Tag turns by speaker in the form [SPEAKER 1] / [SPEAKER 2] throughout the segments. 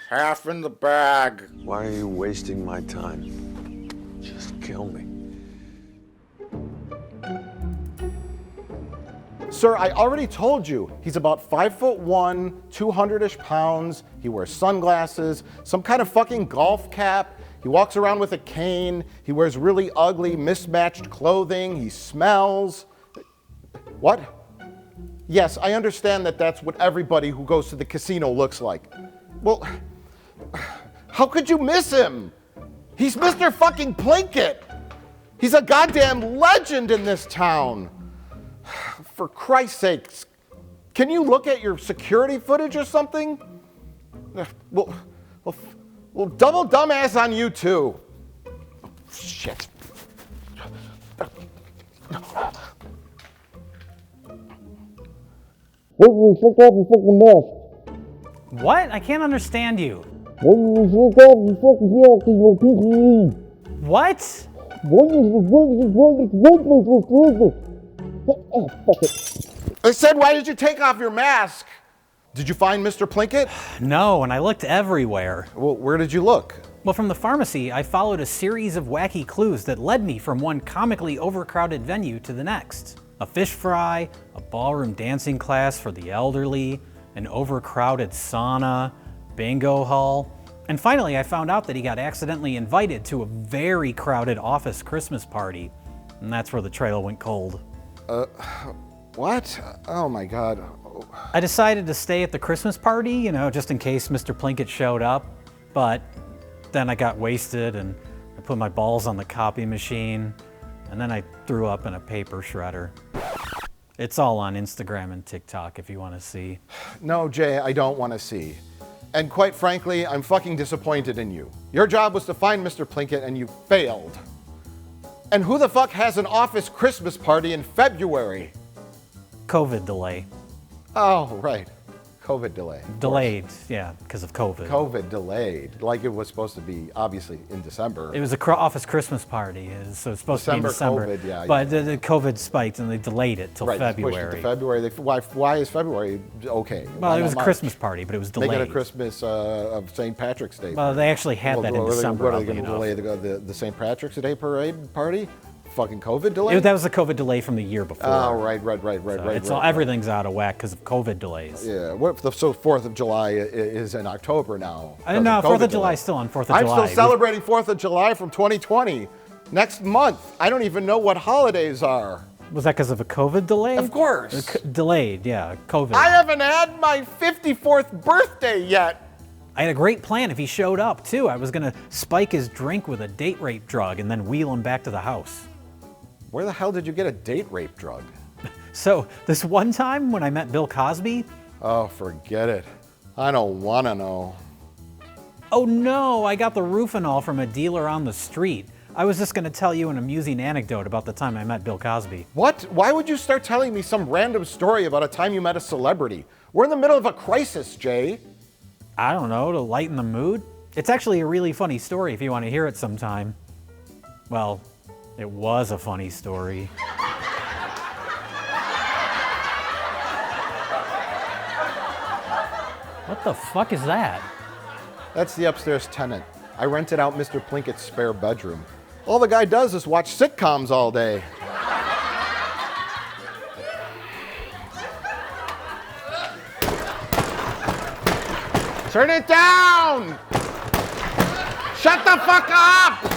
[SPEAKER 1] half in the bag.
[SPEAKER 2] Why are you wasting my time? Just kill me.
[SPEAKER 3] Sir, I already told you, he's about 5'1", 200-ish pounds. He wears sunglasses, some kind of fucking golf cap. He walks around with a cane. He wears really ugly, mismatched clothing. He smells. What? Yes, I understand that that's what everybody who goes to the casino looks like. Well, how could you miss him? He's Mr. fucking Plinkett. He's a goddamn legend in this town. For Christ's sakes, can you look at your security footage or something? Well, double dumbass on you too. Oh, shit.
[SPEAKER 4] What? I can't understand you. What?
[SPEAKER 3] I said, why did you take off your mask? Did you find Mr. Plinkett?
[SPEAKER 4] No, and I looked everywhere.
[SPEAKER 3] Well, where did you look?
[SPEAKER 4] Well, from the pharmacy, I followed a series of wacky clues that led me from one comically overcrowded venue to the next. A fish fry, a ballroom dancing class for the elderly, an overcrowded sauna, bingo hall, and finally I found out that he got accidentally invited to a very crowded office Christmas party, and that's where the trail went cold.
[SPEAKER 3] What? Oh my God.
[SPEAKER 4] I decided to stay at the Christmas party, just in case Mr. Plinkett showed up, but then I got wasted and I put my balls on the copy machine, and then I threw up in a paper shredder. It's all on Instagram and TikTok if you want to see.
[SPEAKER 3] No, Jay, I don't want to see. And quite frankly, I'm fucking disappointed in you. Your job was to find Mr. Plinkett and you failed. And who the fuck has an office Christmas party in February?
[SPEAKER 4] COVID delay.
[SPEAKER 3] Oh, right. COVID delay.
[SPEAKER 4] Delayed, yeah, because of COVID.
[SPEAKER 3] COVID delayed, like it was supposed to be, obviously, in December.
[SPEAKER 4] It was an office Christmas party, so it's supposed to be in December.
[SPEAKER 3] COVID, yeah.
[SPEAKER 4] But the COVID spiked and they delayed it till February.
[SPEAKER 3] Pushed it to February. Why is February okay?
[SPEAKER 4] Well, it was a Christmas party, but it was delayed.
[SPEAKER 3] They get a Christmas of St. Patrick's Day.
[SPEAKER 4] Well, they actually had that in December.
[SPEAKER 3] What are they going to delay the St. Patrick's Day party? Fucking COVID delay?
[SPEAKER 4] That was the COVID delay from the year before.
[SPEAKER 3] Oh, right.
[SPEAKER 4] Everything's out of whack because of COVID delays.
[SPEAKER 3] Yeah, so 4th of July is in October now.
[SPEAKER 4] No, 4th of July is still on 4th of July.
[SPEAKER 3] I'm still celebrating 4th of July from 2020. Next month. I don't even know what holidays are.
[SPEAKER 4] Was that because of a COVID delay?
[SPEAKER 3] Of course.
[SPEAKER 4] Delayed, yeah, COVID.
[SPEAKER 3] I haven't had my 54th birthday yet.
[SPEAKER 4] I had a great plan if he showed up, too. I was going to spike his drink with a date rape drug and then wheel him back to the house.
[SPEAKER 3] Where the hell did you get a date rape drug?
[SPEAKER 4] So, this one time when I met Bill Cosby...
[SPEAKER 3] Oh, forget it. I don't want to know.
[SPEAKER 4] Oh no, I got the Rufinol from a dealer on the street. I was just going to tell you an amusing anecdote about the time I met Bill Cosby.
[SPEAKER 3] What? Why would you start telling me some random story about a time you met a celebrity? We're in the middle of a crisis, Jay.
[SPEAKER 4] I don't know, to lighten the mood? It's actually a really funny story if you want to hear it sometime. Well, it was a funny story. What the fuck is that?
[SPEAKER 3] That's the upstairs tenant. I rented out Mr. Plinkett's spare bedroom. All the guy does is watch sitcoms all day. Turn it down! Shut the fuck up!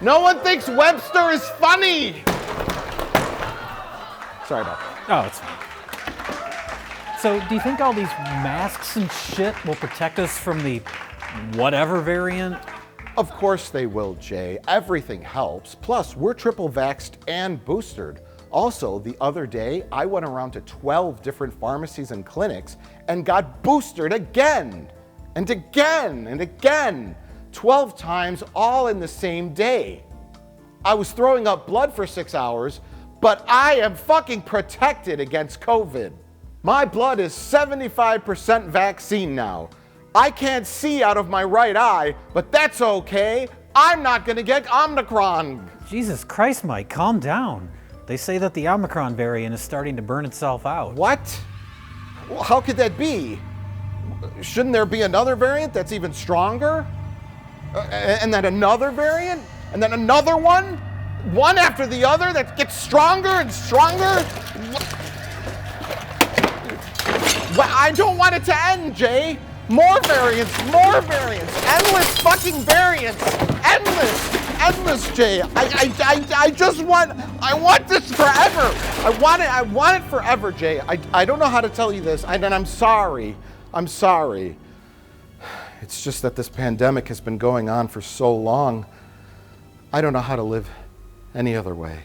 [SPEAKER 3] No one thinks Webster is funny! Sorry about that.
[SPEAKER 4] Oh, it's fine. So, do you think all these masks and shit will protect us from the whatever variant?
[SPEAKER 3] Of course they will, Jay. Everything helps. Plus, we're triple vaxxed and boosted. Also, the other day, I went around to 12 different pharmacies and clinics and got boosted again, and again, and again. 12 times, all in the same day. I was throwing up blood for 6 hours, but I am fucking protected against COVID. My blood is 75% vaccine now. I can't see out of my right eye, but that's okay. I'm not gonna get Omicron.
[SPEAKER 4] Jesus Christ, Mike, calm down. They say that the Omicron variant is starting to burn itself out.
[SPEAKER 3] What? Well, how could that be? Shouldn't there be another variant that's even stronger? And then another variant? And then another one? One after the other that gets stronger and stronger? Well, I don't want it to end, Jay. More variants, endless fucking variants, endless, Jay. I want this forever. I want it forever, Jay. I don't know how to tell you this, and I'm sorry. I'm sorry. It's just that this pandemic has been going on for so long. I don't know how to live any other way.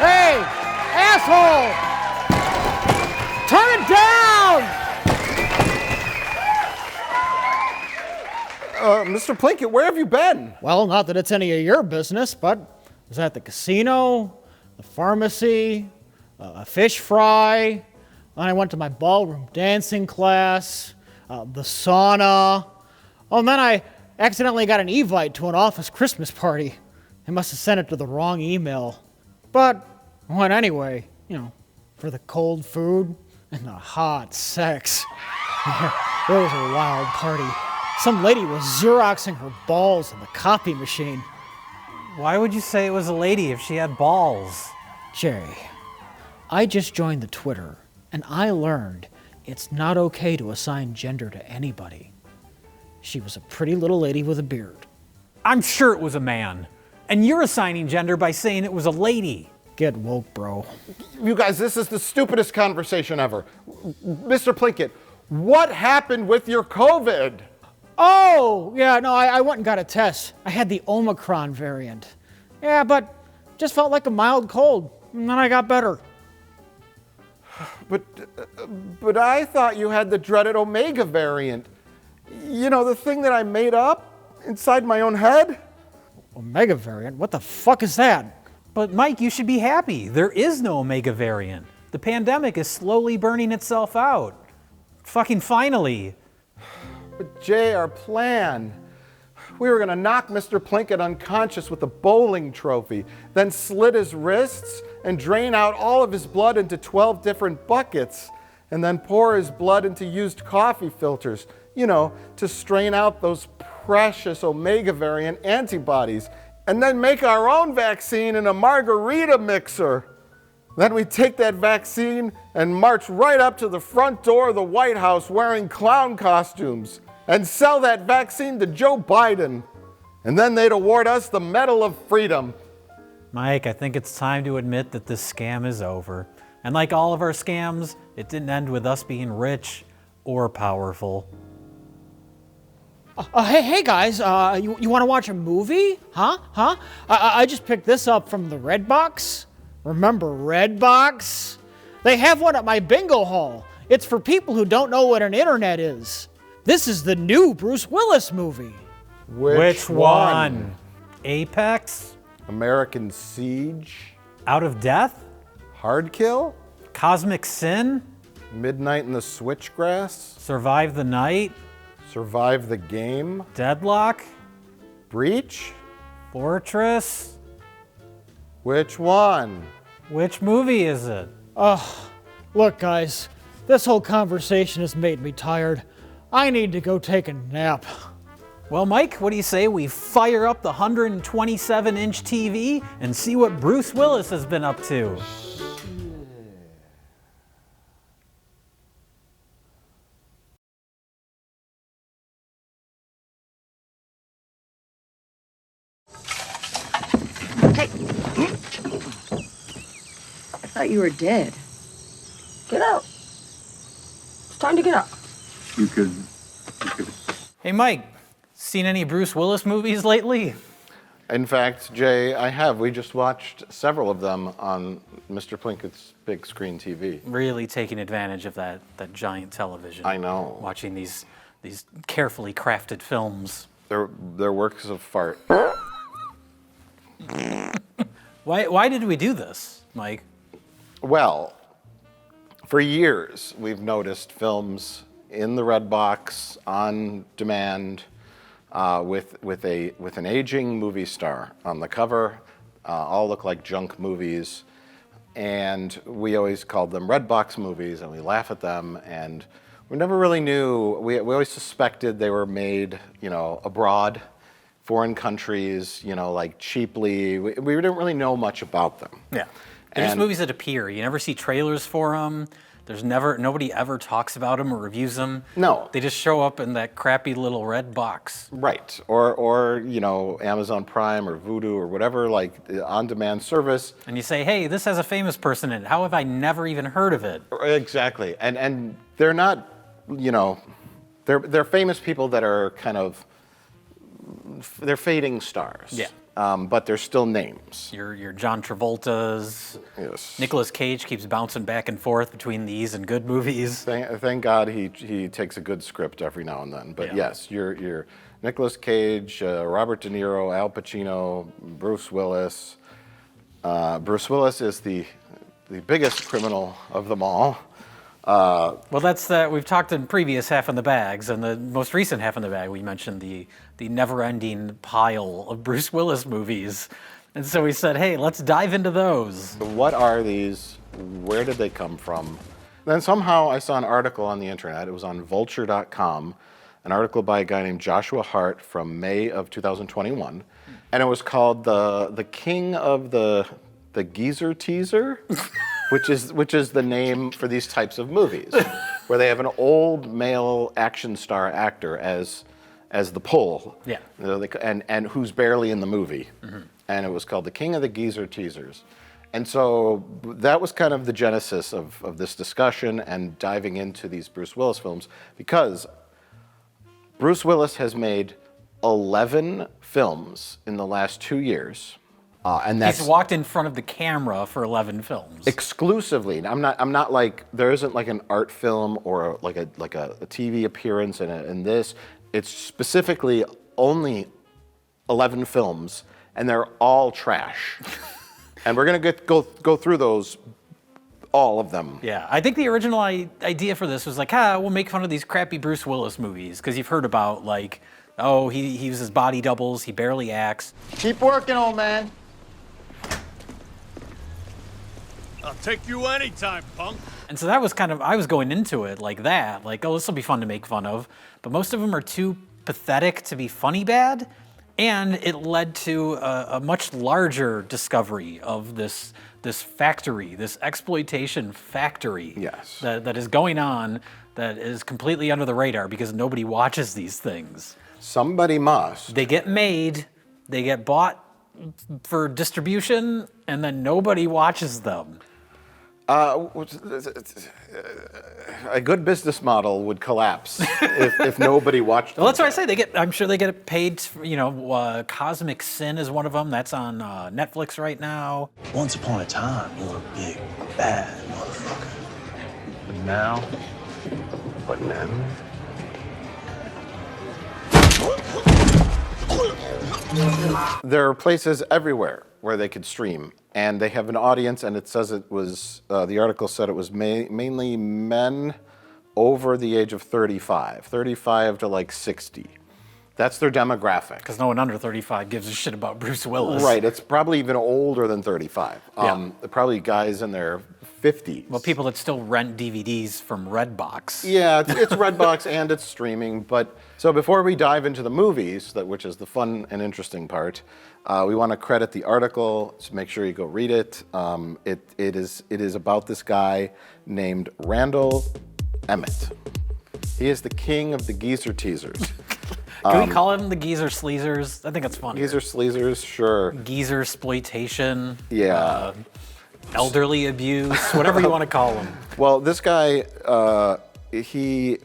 [SPEAKER 1] Hey, asshole! Turn it down!
[SPEAKER 3] Mr. Plinkett, where have you been?
[SPEAKER 1] Well, not that it's any of your business, but I was at the casino, the pharmacy, a fish fry, then I went to my ballroom dancing class, the sauna. Oh, and then I accidentally got an Evite to an office Christmas party. I must have sent it to the wrong email. But I went anyway, for the cold food and the hot sex. It was a wild party. Some lady was Xeroxing her balls in the copy machine.
[SPEAKER 4] Why would you say it was a lady if she had balls?
[SPEAKER 1] Jerry, I just joined the Twitter, and I learned it's not okay to assign gender to anybody. She was a pretty little lady with a beard.
[SPEAKER 4] I'm sure it was a man. And you're assigning gender by saying it was a lady.
[SPEAKER 1] Get woke, bro.
[SPEAKER 3] You guys, this is the stupidest conversation ever. Mr. Plinkett, what happened with your COVID?
[SPEAKER 1] Oh, yeah, no, I went and got a test. I had the Omicron variant. Yeah, but just felt like a mild cold, and then I got better.
[SPEAKER 3] But I thought you had the dreaded Omega variant. You know, the thing that I made up inside my own head?
[SPEAKER 1] Omega variant? What the fuck is that?
[SPEAKER 4] But Mike, you should be happy. There is no Omega variant. The pandemic is slowly burning itself out. Fucking finally.
[SPEAKER 3] But Jay, our plan. We were gonna knock Mr. Plinkett unconscious with a bowling trophy, then slit his wrists and drain out all of his blood into 12 different buckets, and then pour his blood into used coffee filters, to strain out those precious Omega variant antibodies, and then make our own vaccine in a margarita mixer. Then we take that vaccine and march right up to the front door of the White House wearing clown costumes and sell that vaccine to Joe Biden. And then they'd award us the Medal of Freedom.
[SPEAKER 4] Mike, I think it's time to admit that this scam is over. And like all of our scams, it didn't end with us being rich or powerful.
[SPEAKER 1] Hey guys, you want to watch a movie? Huh? I just picked this up from the Redbox. Remember Redbox? They have one at my bingo hall. It's for people who don't know what an internet is. This is the new Bruce Willis movie.
[SPEAKER 4] Which one? Apex?
[SPEAKER 3] American Siege?
[SPEAKER 4] Out of Death?
[SPEAKER 3] Hard Kill?
[SPEAKER 4] Cosmic Sin?
[SPEAKER 3] Midnight in the Switchgrass?
[SPEAKER 4] Survive the Night?
[SPEAKER 3] Survive the Game?
[SPEAKER 4] Deadlock?
[SPEAKER 3] Breach?
[SPEAKER 4] Fortress?
[SPEAKER 3] Which one?
[SPEAKER 4] Which movie is it?
[SPEAKER 1] Look guys, this whole conversation has made me tired. I need to go take a nap.
[SPEAKER 4] Well, Mike, what do you say we fire up the 127-inch TV and see what Bruce Willis has been up to?
[SPEAKER 5] Hey. I thought you were dead. Get out. It's time to get up.
[SPEAKER 2] You could.
[SPEAKER 4] Hey, Mike, seen any Bruce Willis movies lately?
[SPEAKER 3] In fact, Jay, I have. We just watched several of them on Mr. Plinkett's big screen TV.
[SPEAKER 4] Really taking advantage of that giant television.
[SPEAKER 3] I know.
[SPEAKER 4] Watching these carefully crafted films.
[SPEAKER 3] They're works of fart.
[SPEAKER 4] Why did we do this, Mike?
[SPEAKER 3] Well, for years we've noticed films in the red box on demand with an aging movie star on the cover. All look like junk movies, and we always called them red box movies, and we laugh at them, and we never really knew. We always suspected they were made, abroad, foreign countries, like cheaply. We didn't really know much about them.
[SPEAKER 4] Yeah, they're just movies that appear. You never see trailers for them. Nobody ever talks about them or reviews them.
[SPEAKER 3] No.
[SPEAKER 4] They just show up in that crappy little red box.
[SPEAKER 3] Right, or Amazon Prime or Vudu or whatever, like on-demand service.
[SPEAKER 4] And you say, hey, this has a famous person in it. How have I never even heard of it?
[SPEAKER 3] Exactly, and they're not, they're famous people that are they're fading stars.
[SPEAKER 4] Yeah.
[SPEAKER 3] But they're still names.
[SPEAKER 4] Your John Travolta's.
[SPEAKER 3] Yes.
[SPEAKER 4] Nicolas Cage keeps bouncing back and forth between these and good movies.
[SPEAKER 3] Thank God he takes a good script every now and then. But yes, your Nicolas Cage, Robert De Niro, Al Pacino, Bruce Willis. Bruce Willis is the biggest criminal of them all.
[SPEAKER 4] Well, that's that. We've talked in previous Half in the Bags, and the most recent Half in the Bag, we mentioned the never-ending pile of Bruce Willis movies. And so we said, hey, let's dive into those.
[SPEAKER 3] What are these? Where did they come from? Then somehow I saw an article on the internet. It was on vulture.com, an article by a guy named Joshua Hart from May of 2021. And it was called The King of the Geezer Teaser, which is the name for these types of movies, where they have an old male action star actor as the pull, and who's barely in the movie. Mm-hmm. And it was called The King of the Geezer Teasers. And so that was kind of the genesis of this discussion and diving into these Bruce Willis films, because Bruce Willis has made 11 films in the last 2 years. And that's
[SPEAKER 4] he's walked in front of the camera for 11 films.
[SPEAKER 3] Exclusively. I'm not like, there isn't like an art film or like a TV appearance in this. It's specifically only 11 films, and they're all trash. And we're gonna go through those, all of them.
[SPEAKER 4] Yeah, I think the original idea for this was like, we'll make fun of these crappy Bruce Willis movies, because you've heard about like, oh, he uses body doubles, he barely acts.
[SPEAKER 6] Keep working, old man.
[SPEAKER 7] I'll take you anytime, punk.
[SPEAKER 4] And so that was kind of, I was going into it like that, like, oh, this will be fun to make fun of. But most of them are too pathetic to be funny bad. And it led to a much larger discovery of this factory, this exploitation factory.
[SPEAKER 3] Yes.
[SPEAKER 4] That is going on, that is completely under the radar because nobody watches these things.
[SPEAKER 3] Somebody must.
[SPEAKER 4] They get made, they get bought for distribution, and then nobody watches them.
[SPEAKER 3] A good business model would collapse if nobody watched them.
[SPEAKER 4] Well, that's what I say. I'm sure they get paid. Cosmic Sin is one of them. That's on Netflix right now.
[SPEAKER 8] Once upon a time, you were a big, bad motherfucker. But now?
[SPEAKER 2] But now?
[SPEAKER 3] There are places everywhere where they could stream, and they have an audience, and it says it was, the article said it was mainly men over the age of 35 to like 60. That's their demographic.
[SPEAKER 4] Because no one under 35 gives a shit about Bruce Willis.
[SPEAKER 3] Right, it's probably even older than 35. Probably guys in their 50s.
[SPEAKER 4] Well, people that still rent DVDs from Redbox.
[SPEAKER 3] Yeah, it's Redbox and it's streaming. But so before we dive into the movies, which is the fun and interesting part, we want to credit the article. So make sure you go read it. It is about this guy named Randall Emmett. He is the king of the geezer teasers.
[SPEAKER 4] Can we call him the geezer sleazers? I think it's funny.
[SPEAKER 3] Geezer sleazers, sure.
[SPEAKER 4] Geezer exploitation.
[SPEAKER 3] Yeah.
[SPEAKER 4] Elderly abuse, whatever you want to call him.
[SPEAKER 3] Well, this guy, he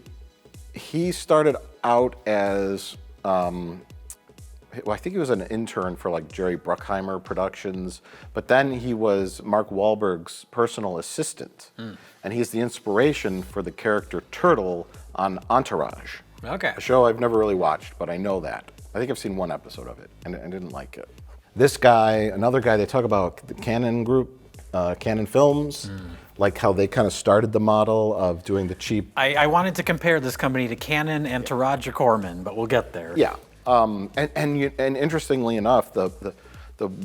[SPEAKER 3] started out as, I think he was an intern for like Jerry Bruckheimer Productions, but then he was Mark Wahlberg's personal assistant, and he's the inspiration for the character Turtle on Entourage.
[SPEAKER 4] Okay.
[SPEAKER 3] A show I've never really watched, but I know that. I think I've seen one episode of it, and I didn't like it. This guy, another guy, they talk about the Canon group, Canon Films, like how they kind of started the model of doing the cheap.
[SPEAKER 4] I wanted to compare this company to Canon and to Roger Corman, but we'll get there.
[SPEAKER 3] Yeah, and interestingly enough, the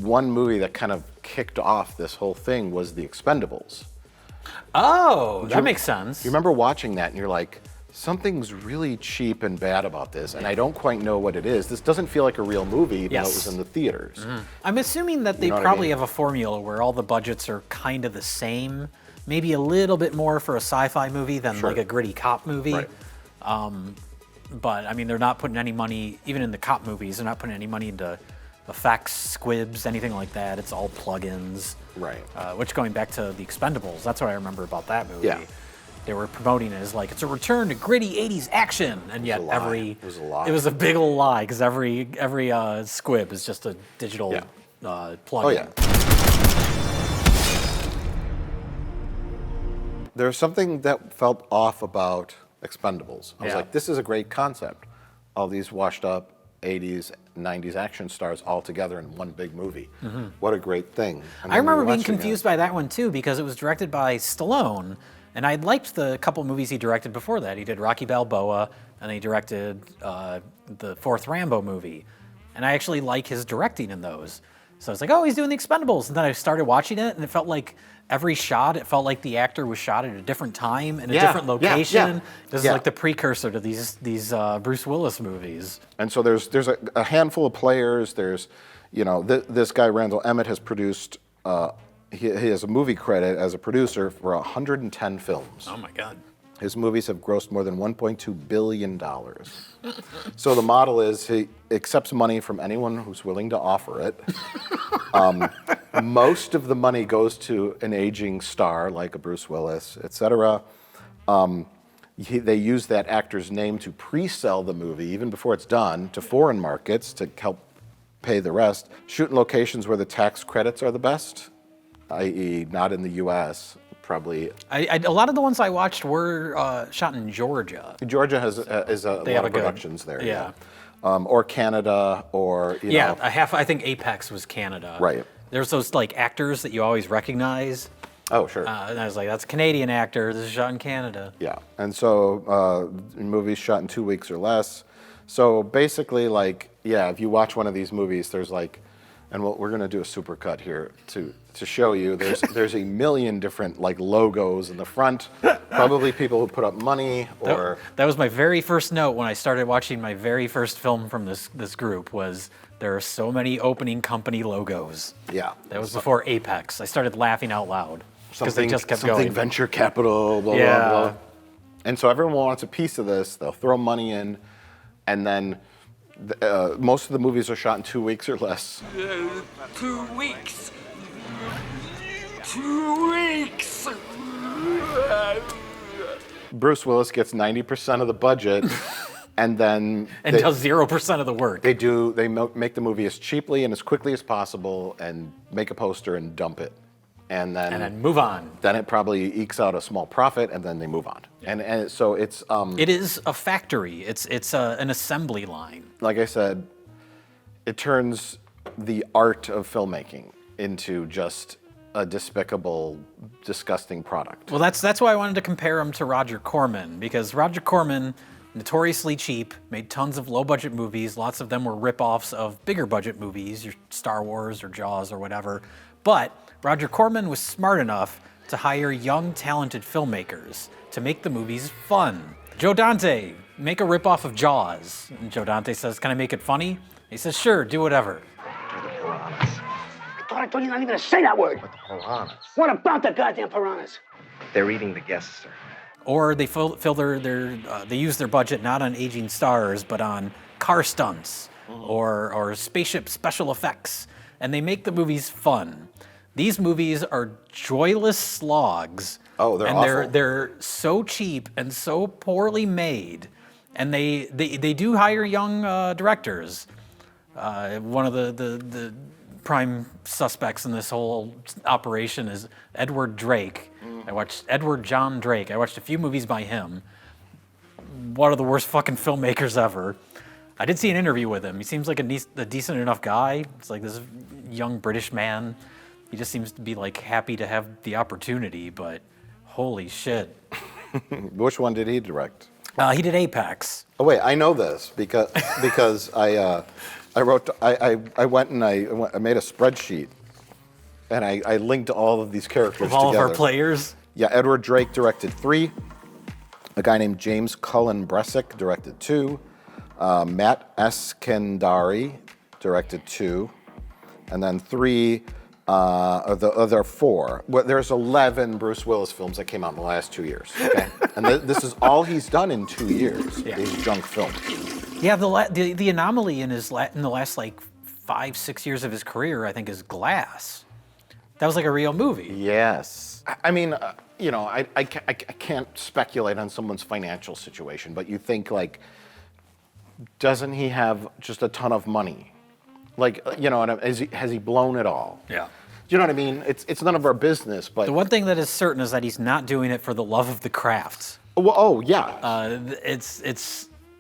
[SPEAKER 3] one movie that kind of kicked off this whole thing was The Expendables.
[SPEAKER 4] Oh, that makes sense.
[SPEAKER 3] You remember watching that and you're like, something's really cheap and bad about this, and I don't quite know what it is. This doesn't feel like a real movie, even though it was in the theaters.
[SPEAKER 4] I'm assuming that they
[SPEAKER 3] know what I
[SPEAKER 4] probably
[SPEAKER 3] mean?
[SPEAKER 4] have a formula where all the budgets are kind of the same. Maybe a little bit more for a sci-fi movie than like a gritty cop movie.
[SPEAKER 3] Right.
[SPEAKER 4] But I mean, they're not putting any money, even in the cop movies, they're not putting any money into effects, squibs, anything like that. It's all plugins.
[SPEAKER 3] Right.
[SPEAKER 4] Which, going back to The Expendables, that's what I remember about that movie.
[SPEAKER 3] Yeah.
[SPEAKER 4] They were promoting it as like, it's a return to gritty 80s action. And yet
[SPEAKER 3] It was a lie.
[SPEAKER 4] it was a big old lie, because every squib is just a digital plugin.
[SPEAKER 3] Oh yeah. There's something that felt off about Expendables. I was like, this is a great concept. All these washed up 80s, 90s action stars all together in one big movie. What a great thing. And
[SPEAKER 4] I
[SPEAKER 3] then
[SPEAKER 4] remember
[SPEAKER 3] we
[SPEAKER 4] being
[SPEAKER 3] watched it
[SPEAKER 4] confused by that one too, because it was directed by Stallone, and I liked the couple movies he directed before that. He did Rocky Balboa, and he directed the fourth Rambo movie. And I actually like his directing in those. So I was like, oh, he's doing The Expendables. And then I started watching it, and it felt like every shot, it felt like the actor was shot at a different time in a different location. This is like the precursor to these Bruce Willis movies.
[SPEAKER 3] And so there's a handful of players. There's, this guy Randall Emmett has produced. He has a movie credit as a producer for 110 films.
[SPEAKER 4] Oh my God.
[SPEAKER 3] His movies have grossed more than $1.2 billion. So the model is he accepts money from anyone who's willing to offer it. Most of the money goes to an aging star like a Bruce Willis, etc. They use that actor's name to pre-sell the movie even before it's done to foreign markets to help pay the rest. Shoot in locations where the tax credits are the best, i.e. not in the U.S., probably.
[SPEAKER 4] A lot of the ones I watched were shot in Georgia.
[SPEAKER 3] Georgia has a lot of productions there.
[SPEAKER 4] Yeah.
[SPEAKER 3] Or Canada, or
[SPEAKER 4] I think Apex was Canada.
[SPEAKER 3] Right.
[SPEAKER 4] There's those like actors that you always recognize.
[SPEAKER 3] Oh, sure.
[SPEAKER 4] And I was like, that's a Canadian actor. This is shot in Canada.
[SPEAKER 3] Yeah, and so movies shot in 2 weeks or less. So basically, if you watch one of these movies, there's and we're going to do a supercut here to show you. There's a million different logos in the front. Probably people who put up money or.
[SPEAKER 4] That was my very first note when I started watching my very first film from this group. Was there are so many opening company logos.
[SPEAKER 3] Yeah.
[SPEAKER 4] That was before Apex. I started laughing out loud because they just kept
[SPEAKER 3] something
[SPEAKER 4] going.
[SPEAKER 3] Venture capital, blah, blah, blah. And so everyone wants a piece of this. They'll throw money in, and then most of the movies are shot in 2 weeks or less.
[SPEAKER 6] 2 weeks. 2 weeks.
[SPEAKER 3] Bruce Willis gets 90% of the budget, and then
[SPEAKER 4] does 0% of the work.
[SPEAKER 3] They make the movie as cheaply and as quickly as possible, and make a poster and dump it, and then
[SPEAKER 4] move on.
[SPEAKER 3] Then it probably ekes out a small profit, and then they move on. And so it's
[SPEAKER 4] it is a factory. It's an assembly line.
[SPEAKER 3] Like I said, it turns the art of filmmaking into just a despicable, disgusting product.
[SPEAKER 4] Well, that's why I wanted to compare him to Roger Corman, because Roger Corman, notoriously cheap, made tons of low-budget movies. Lots of them were rip-offs of bigger-budget movies, your Star Wars or Jaws or whatever. But Roger Corman was smart enough to hire young, talented filmmakers to make the movies fun. Joe Dante, make a rip-off of Jaws. And Joe Dante says, can I make it funny? He says, sure, do whatever.
[SPEAKER 6] I told you not even to say that word.
[SPEAKER 8] But the piranhas.
[SPEAKER 6] What about the goddamn piranhas?
[SPEAKER 8] They're eating the guests, sir.
[SPEAKER 4] Or they they use their budget not on aging stars, but on car stunts or spaceship special effects, and they make the movies fun. These movies are joyless slogs.
[SPEAKER 3] Oh, they're awful.
[SPEAKER 4] They're so cheap and so poorly made, and they do hire young directors. One of the prime suspects in this whole operation is Edward Drake. I watched Edward John Drake. I watched a few movies by him. One of the worst fucking filmmakers ever. I did see an interview with him. He seems like a decent enough guy. It's like this young British man. He just seems to be like happy to have the opportunity, but holy shit.
[SPEAKER 3] Which one did he direct?
[SPEAKER 4] He did Apex.
[SPEAKER 3] Oh wait, I know this because I went and I made a spreadsheet and I linked all of these characters
[SPEAKER 4] Of all
[SPEAKER 3] together.
[SPEAKER 4] of our players?
[SPEAKER 3] Yeah, Edward Drake directed 3. A guy named James Cullen Bressick directed 2. Matt Eskandari directed 2. And then 3, there are 4. Well, there's 11 Bruce Willis films that came out in the last 2 years, okay? And this is all he's done in 2 years, these junk films.
[SPEAKER 4] Yeah, the anomaly in the last like 5-6 years of his career, I think, is Glass. That was like a real movie.
[SPEAKER 3] Yes. I mean, I can't speculate on someone's financial situation, but you think, like, doesn't he have just a ton of money? Like, has he blown it all?
[SPEAKER 4] Yeah.
[SPEAKER 3] Do you know what I mean? It's none of our business, but...
[SPEAKER 4] The one thing that is certain is that he's not doing it for the love of the craft.
[SPEAKER 3] Well, oh, yeah.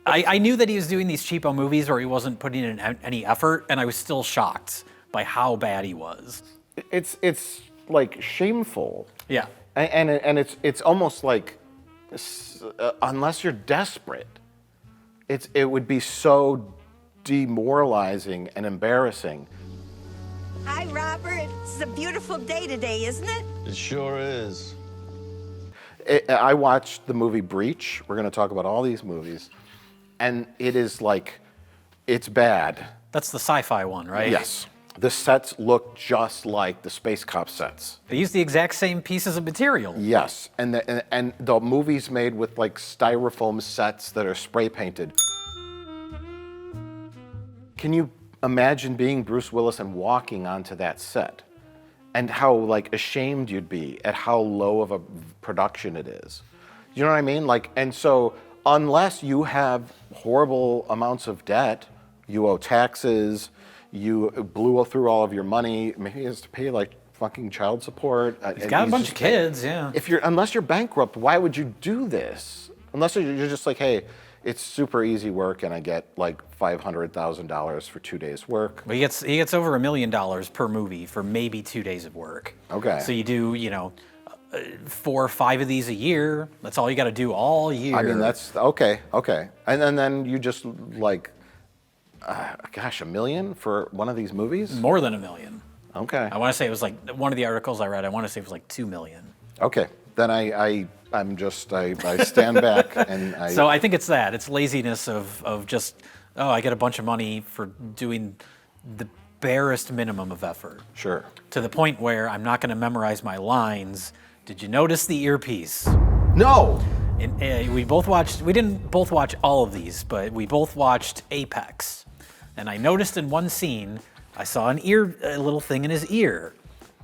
[SPEAKER 4] I knew that he was doing these cheapo movies where he wasn't putting in any effort, and I was still shocked by how bad he was.
[SPEAKER 3] It's like shameful.
[SPEAKER 4] Yeah.
[SPEAKER 3] And it's almost like, unless you're desperate, it would be so demoralizing and embarrassing.
[SPEAKER 9] Hi, Robert. It's a beautiful day today, isn't it?
[SPEAKER 2] It sure is.
[SPEAKER 3] I watched the movie Breach. We're going to talk about all these movies. And it is like, it's bad.
[SPEAKER 4] That's the sci-fi one, right?
[SPEAKER 3] Yes. The sets look just like the Space Cop sets.
[SPEAKER 4] They use the exact same pieces of material.
[SPEAKER 3] Yes. And the movie's made with like styrofoam sets that are spray painted. Can you imagine being Bruce Willis and walking onto that set? And how like ashamed you'd be at how low of a production it is. You know what I mean? Like, and so unless you have horrible amounts of debt, you owe taxes, you blew through all of your money, maybe he has to pay like fucking child support.
[SPEAKER 4] He's got a bunch of kids, yeah.
[SPEAKER 3] Unless you're bankrupt, why would you do this? Unless you're just like, hey, it's super easy work and I get like $500,000 for 2 days work.
[SPEAKER 4] Well, he gets over $1 million per movie for maybe 2 days of work.
[SPEAKER 3] Okay.
[SPEAKER 4] So you do, 4 or 5 of these a year. That's all you got to do all year.
[SPEAKER 3] I mean, that's okay. And then you just like, $1 million for one of these movies?
[SPEAKER 4] More than $1 million.
[SPEAKER 3] Okay.
[SPEAKER 4] I want to say it was like, one of the articles I read, I want to say it was like $2 million.
[SPEAKER 3] Okay. Then I stand back and
[SPEAKER 4] So I think it's that. It's laziness of just, I get a bunch of money for doing the barest minimum of effort.
[SPEAKER 3] Sure.
[SPEAKER 4] To the point where I'm not going to memorize my lines. Did you notice the earpiece?
[SPEAKER 3] No!
[SPEAKER 4] We didn't both watch all of these, but we both watched Apex. And I noticed in one scene, I saw a little thing in his ear.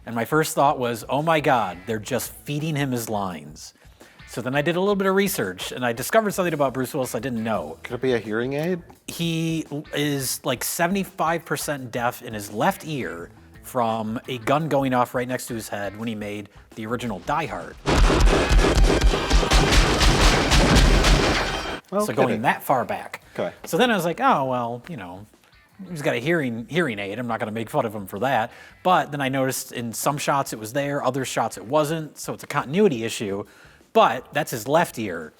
[SPEAKER 4] And my first thought was, oh my God, they're just feeding him his lines. So then I did a little bit of research and I discovered something about Bruce Willis I didn't know.
[SPEAKER 3] Could it be a hearing aid?
[SPEAKER 4] He is like 75% deaf in his left ear from a gun going off right next to his head when he made the original Die Hard. So going that far back.
[SPEAKER 3] Okay.
[SPEAKER 4] So then I was like, oh, well, he's got a hearing aid. I'm not going to make fun of him for that. But then I noticed in some shots it was there, other shots it wasn't. So it's a continuity issue. But that's his left ear.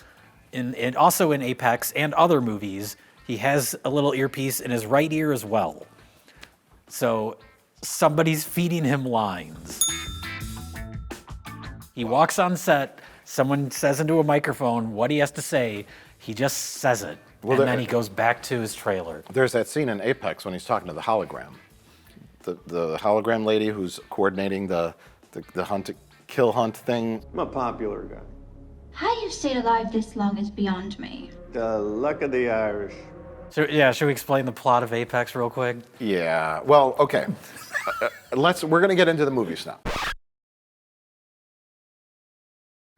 [SPEAKER 4] And also in Apex and other movies, he has a little earpiece in his right ear as well. So somebody's feeding him lines. He walks on set, someone says into a microphone what he has to say, he just says it.
[SPEAKER 3] Well,
[SPEAKER 4] and then he goes back to his trailer.
[SPEAKER 3] There's that scene in Apex when he's talking to the hologram. The hologram lady who's coordinating the kill hunt thing.
[SPEAKER 10] I'm a popular guy.
[SPEAKER 11] How you've stayed alive this long is beyond me.
[SPEAKER 10] The luck of the Irish.
[SPEAKER 4] So, should we explain the plot of Apex real quick?
[SPEAKER 3] Yeah, well, okay. We're gonna get into the movies now.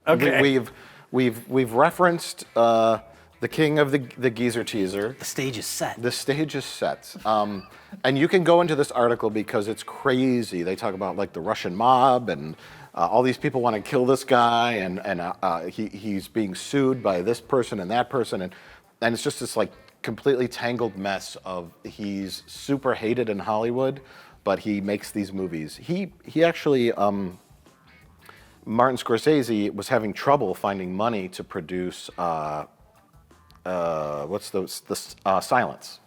[SPEAKER 4] Okay.
[SPEAKER 3] We've referenced the king of the geezer teaser.
[SPEAKER 4] The stage is set.
[SPEAKER 3] The stage is set. And you can go into this article because it's crazy. They talk about like the Russian mob and all these people want to kill this guy and he's being sued by this person and that person. And it's just this like completely tangled mess of he's super hated in Hollywood, but he makes these movies. He actually, Martin Scorsese was having trouble finding money to produce Silence.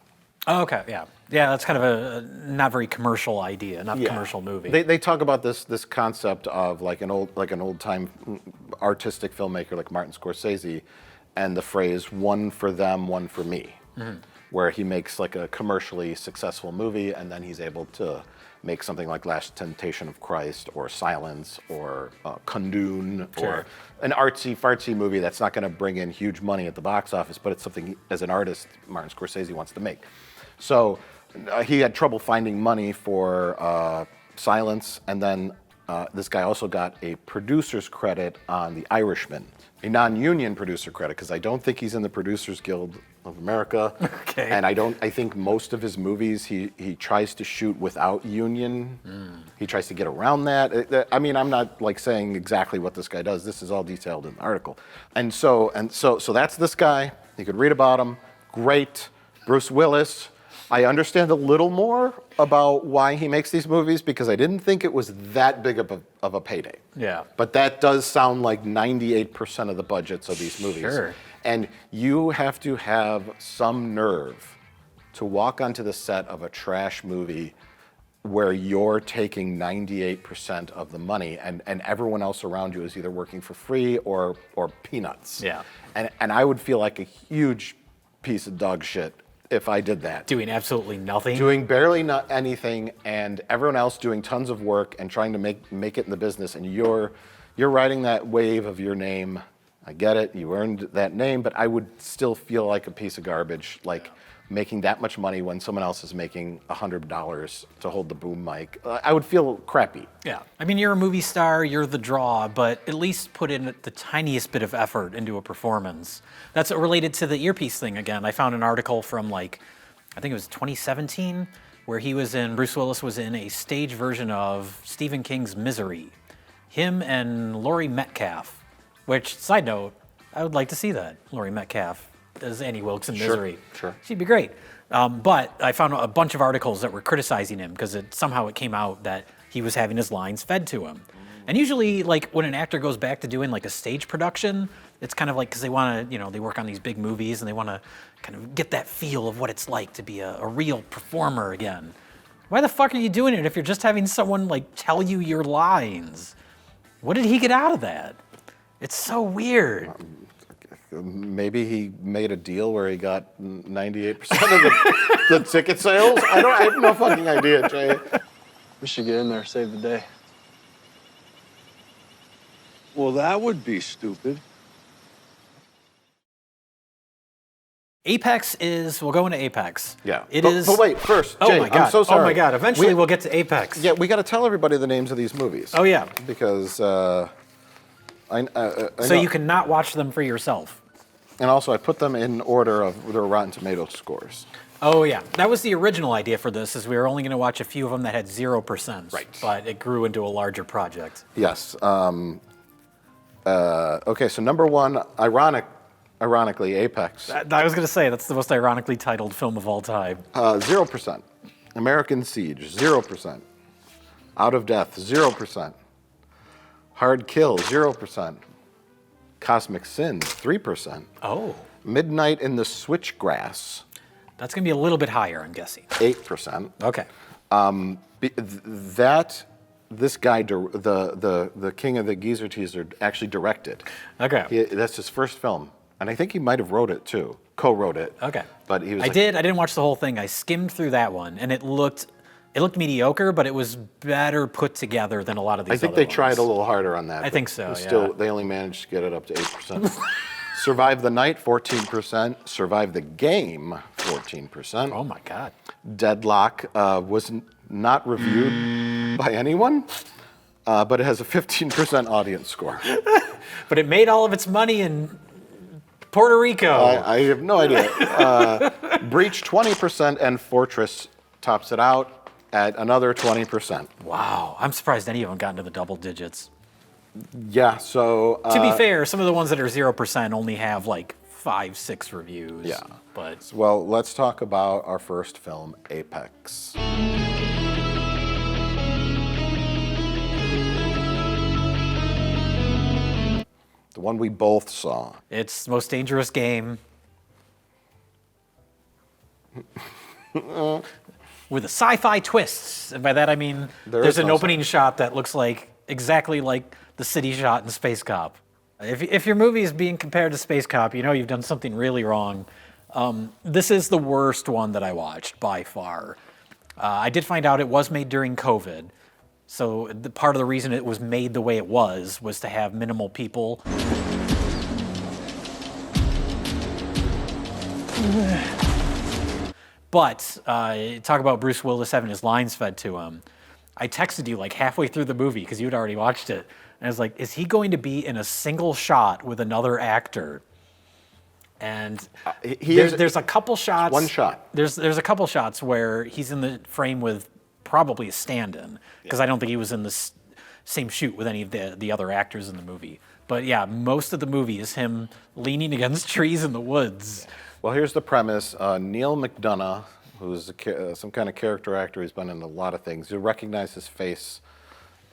[SPEAKER 4] Oh, okay, yeah. Yeah, that's kind of a not very commercial idea, not a commercial movie.
[SPEAKER 3] They talk about this concept of like an old time artistic filmmaker like Martin Scorsese, and the phrase "one for them, one for me," where he makes like a commercially successful movie, and then he's able to make something like Last Temptation of Christ or Silence or Kundun or an artsy-fartsy movie that's not going to bring in huge money at the box office, but it's something as an artist Martin Scorsese wants to make. So he had trouble finding money for Silence, and then this guy also got a producer's credit on The Irishman, a non-union producer credit, because I don't think he's in the Producers Guild of America.
[SPEAKER 4] Okay.
[SPEAKER 3] And I think most of his movies he tries to shoot without union. He tries to get around that. I mean, I'm not like saying exactly what this guy does. This is all detailed in the article. And so that's this guy. You could read about him. Great. Bruce Willis. I understand a little more about why he makes these movies because I didn't think it was that big of a payday.
[SPEAKER 4] Yeah.
[SPEAKER 3] But that does sound like 98% of the budgets of these movies.
[SPEAKER 4] Sure.
[SPEAKER 3] And you have to have some nerve to walk onto the set of a trash movie where you're taking 98% of the money and everyone else around you is either working for free or peanuts.
[SPEAKER 4] Yeah.
[SPEAKER 3] And I would feel like a huge piece of dog shit if I did that.
[SPEAKER 4] Doing absolutely nothing?
[SPEAKER 3] Doing barely not anything, and everyone else doing tons of work and trying to make it in the business, and you're riding that wave of your name. I get it, you earned that name, but I would still feel like a piece of garbage, like making that much money when someone else is making $100 to hold the boom mic. I would feel crappy.
[SPEAKER 4] Yeah. I mean, you're a movie star, you're the draw, but at least put in the tiniest bit of effort into a performance. That's related to the earpiece thing again. I found an article from I think it was 2017, where Bruce Willis was in a stage version of Stephen King's Misery. Him and Laurie Metcalf, which, side note, I would like to see that, Laurie Metcalf as Annie Wilkes in Misery.
[SPEAKER 3] Sure.
[SPEAKER 4] She'd be great. But I found a bunch of articles that were criticizing him because somehow it came out that he was having his lines fed to him. And usually, when an actor goes back to doing a stage production, it's kind of because they want to, they work on these big movies and they want to kind of get that feel of what it's like to be a real performer again. Why the fuck are you doing it if you're just having someone tell you your lines? What did he get out of that? It's so weird.
[SPEAKER 3] Maybe he made a deal where he got 98% of the ticket sales. I have no fucking idea, Jay.
[SPEAKER 8] We should get in there, save the day.
[SPEAKER 2] Well, that would be stupid.
[SPEAKER 4] Apex we'll go into Apex.
[SPEAKER 3] Yeah.
[SPEAKER 4] It
[SPEAKER 3] but,
[SPEAKER 4] is.
[SPEAKER 3] But wait, first, Jay,
[SPEAKER 4] oh my God.
[SPEAKER 3] I'm so sorry.
[SPEAKER 4] Oh my God, eventually we'll get to Apex.
[SPEAKER 3] Yeah, we got to tell everybody the names of these movies.
[SPEAKER 4] Oh yeah.
[SPEAKER 3] Because I
[SPEAKER 4] so you can not watch them for yourself.
[SPEAKER 3] And also, I put them in order of their Rotten Tomatoes scores.
[SPEAKER 4] Oh yeah, that was the original idea for this. Is we were only going to watch a few of them that had 0%. Right. But it grew into a larger project.
[SPEAKER 3] Yes. Okay, so number one, ironically, Apex.
[SPEAKER 4] I was going to say that's the most ironically titled film of all time.
[SPEAKER 3] 0%. American Siege, 0%. Out of Death, 0%. Hard Kill, 0%. Cosmic Sin, 3%.
[SPEAKER 4] Oh.
[SPEAKER 3] Midnight in the Switchgrass.
[SPEAKER 4] That's going to be a little bit higher, I'm guessing.
[SPEAKER 3] 8%.
[SPEAKER 4] Okay.
[SPEAKER 3] This guy, the King of the Geezer Teaser, actually directed.
[SPEAKER 4] Okay.
[SPEAKER 3] That's his first film, and I think he might have wrote it too, co-wrote it.
[SPEAKER 4] Okay.
[SPEAKER 3] But he was.
[SPEAKER 4] I didn't watch the whole thing. I skimmed through that one, and it looked mediocre, but it was better put together than a lot of these.
[SPEAKER 3] I think they tried a little harder on that.
[SPEAKER 4] I think so.
[SPEAKER 3] Still, they only managed to get it up to 8%. Survive the Night, 14%. Survive the Game, 14%.
[SPEAKER 4] Oh my God.
[SPEAKER 3] Deadlock was not reviewed by anyone, but it has a 15% audience score.
[SPEAKER 4] But it made all of its money in Puerto Rico.
[SPEAKER 3] I have no idea. Breach, 20%, and Fortress tops it out at another 20%.
[SPEAKER 4] Wow, I'm surprised any of them got into the double digits.
[SPEAKER 3] Yeah, so...
[SPEAKER 4] to be fair, some of the ones that are 0% only have 5, 6 reviews.
[SPEAKER 3] Yeah.
[SPEAKER 4] But
[SPEAKER 3] Well, let's talk about our first film, Apex. The one we both saw.
[SPEAKER 4] it's the most dangerous game. With a sci-fi twists. And by that I mean there's an opening shot that looks like exactly like the city shot in Space Cop. If your movie is being compared to Space Cop, you know you've done something really wrong. This is the worst one that I watched by far. I did find out it was made during COVID. So part of the reason it was made the way it was to have minimal people. But talk about Bruce Willis having his lines fed to him. I texted you like halfway through the movie because you'd already watched it. And I was like, is he going to be in a single shot with another actor? And there's a couple shots.
[SPEAKER 3] One shot.
[SPEAKER 4] There's a couple shots where he's in the frame with probably a stand-in, because I don't think he was in the same shoot with any of the other actors in the movie. But yeah, most of the movie is him leaning against trees in the woods.
[SPEAKER 3] Well, here's the premise. Neil McDonough, who's some kind of character actor, he's been in a lot of things. You'll recognize his face.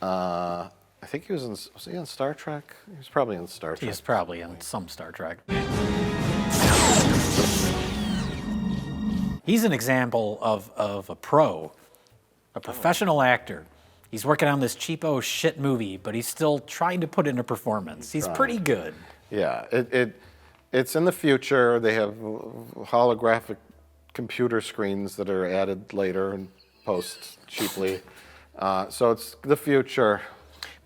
[SPEAKER 3] I think he was he in Star Trek? He was probably in Star Trek.
[SPEAKER 4] He's probably in some Star Trek. He's an example of a pro, a professional actor. He's working on this cheapo shit movie, but he's still trying to put in a performance. He's pretty good.
[SPEAKER 3] Yeah, it's in the future. They have holographic computer screens that are added later and post cheaply. So it's the future.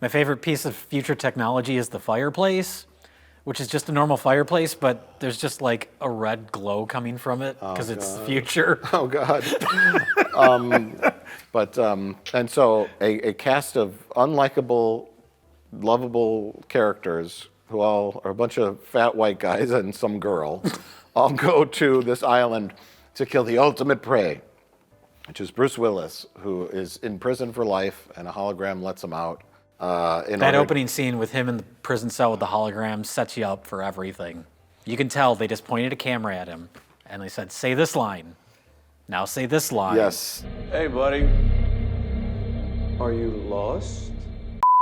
[SPEAKER 4] My favorite piece of future technology is the fireplace, which is just a normal fireplace, but there's just like a red glow coming from it because it's the future.
[SPEAKER 3] Oh, God. And so a cast of unlikable, lovable characters who all are a bunch of fat white guys and some girl all go to this island to kill the ultimate prey, which is Bruce Willis, who is in prison for life, and a hologram lets him out.
[SPEAKER 4] That opening scene with him in the prison cell with the hologram sets you up for everything. You can tell they just pointed a camera at him and they said, say this line. Now say this line.
[SPEAKER 3] Yes.
[SPEAKER 10] Hey, buddy. Are you lost?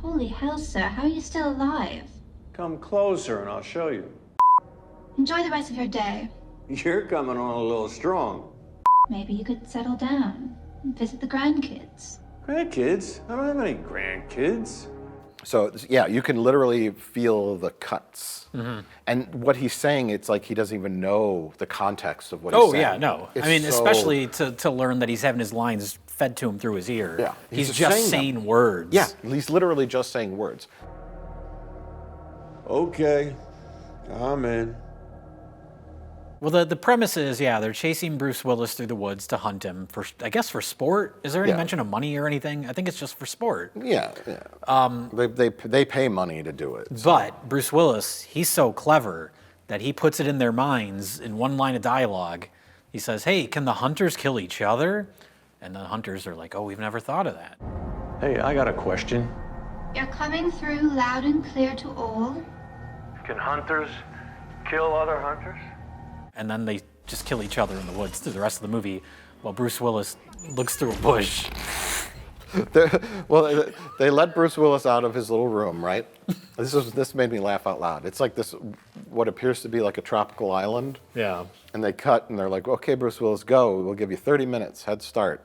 [SPEAKER 11] Holy hell, sir, how are you still alive?
[SPEAKER 10] Come closer and I'll show you.
[SPEAKER 11] Enjoy the rest of your day.
[SPEAKER 10] You're coming on a little strong.
[SPEAKER 11] Maybe you could settle down and visit the grandkids.
[SPEAKER 10] Grandkids? I don't have any grandkids.
[SPEAKER 3] So, yeah, you can literally feel the cuts. Mm-hmm. And what he's saying, it's like he doesn't even know the context of what he's saying.
[SPEAKER 4] Oh, yeah, no. I mean, especially to learn that he's having his lines fed to him through his ear.
[SPEAKER 3] Yeah.
[SPEAKER 4] He's just saying words.
[SPEAKER 3] Yeah, he's literally just saying words.
[SPEAKER 10] Okay, I'm in.
[SPEAKER 4] Well, the premise is, yeah, they're chasing Bruce Willis through the woods to hunt him for, I guess, for sport. Is there any mention of money or anything? I think it's just for sport.
[SPEAKER 3] Yeah, yeah. They pay money to do it.
[SPEAKER 4] So. But Bruce Willis, he's so clever that he puts it in their minds in one line of dialogue. He says, hey, can the hunters kill each other? And the hunters are like, oh, we've never thought of that.
[SPEAKER 10] Hey, I got a question.
[SPEAKER 11] You're coming through loud and clear to all.
[SPEAKER 10] Can hunters kill other hunters?
[SPEAKER 4] And then they just kill each other in the woods through the rest of the movie while Bruce Willis looks through a bush.
[SPEAKER 3] Well, they let Bruce Willis out of his little room, right? This made me laugh out loud. It's like this, what appears to be like a tropical island.
[SPEAKER 4] Yeah.
[SPEAKER 3] And they cut and they're like, okay, Bruce Willis, go. We'll give you 30 minutes, head start.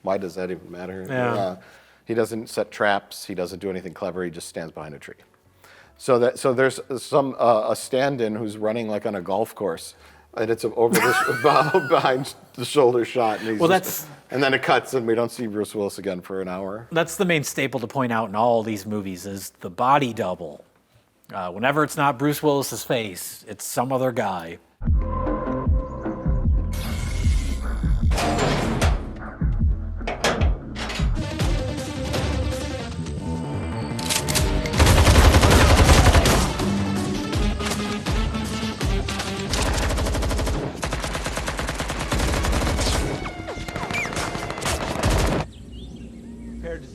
[SPEAKER 3] Why does that even matter?
[SPEAKER 4] Yeah.
[SPEAKER 3] He doesn't set traps. He doesn't do anything clever. He just stands behind a tree. So there's a stand-in who's running like on a golf course, and it's over this behind the shoulder shot. And and then it cuts, and we don't see Bruce Willis again for an hour.
[SPEAKER 4] That's the main staple to point out in all these movies is the body double. Whenever it's not Bruce Willis's face, it's some other guy.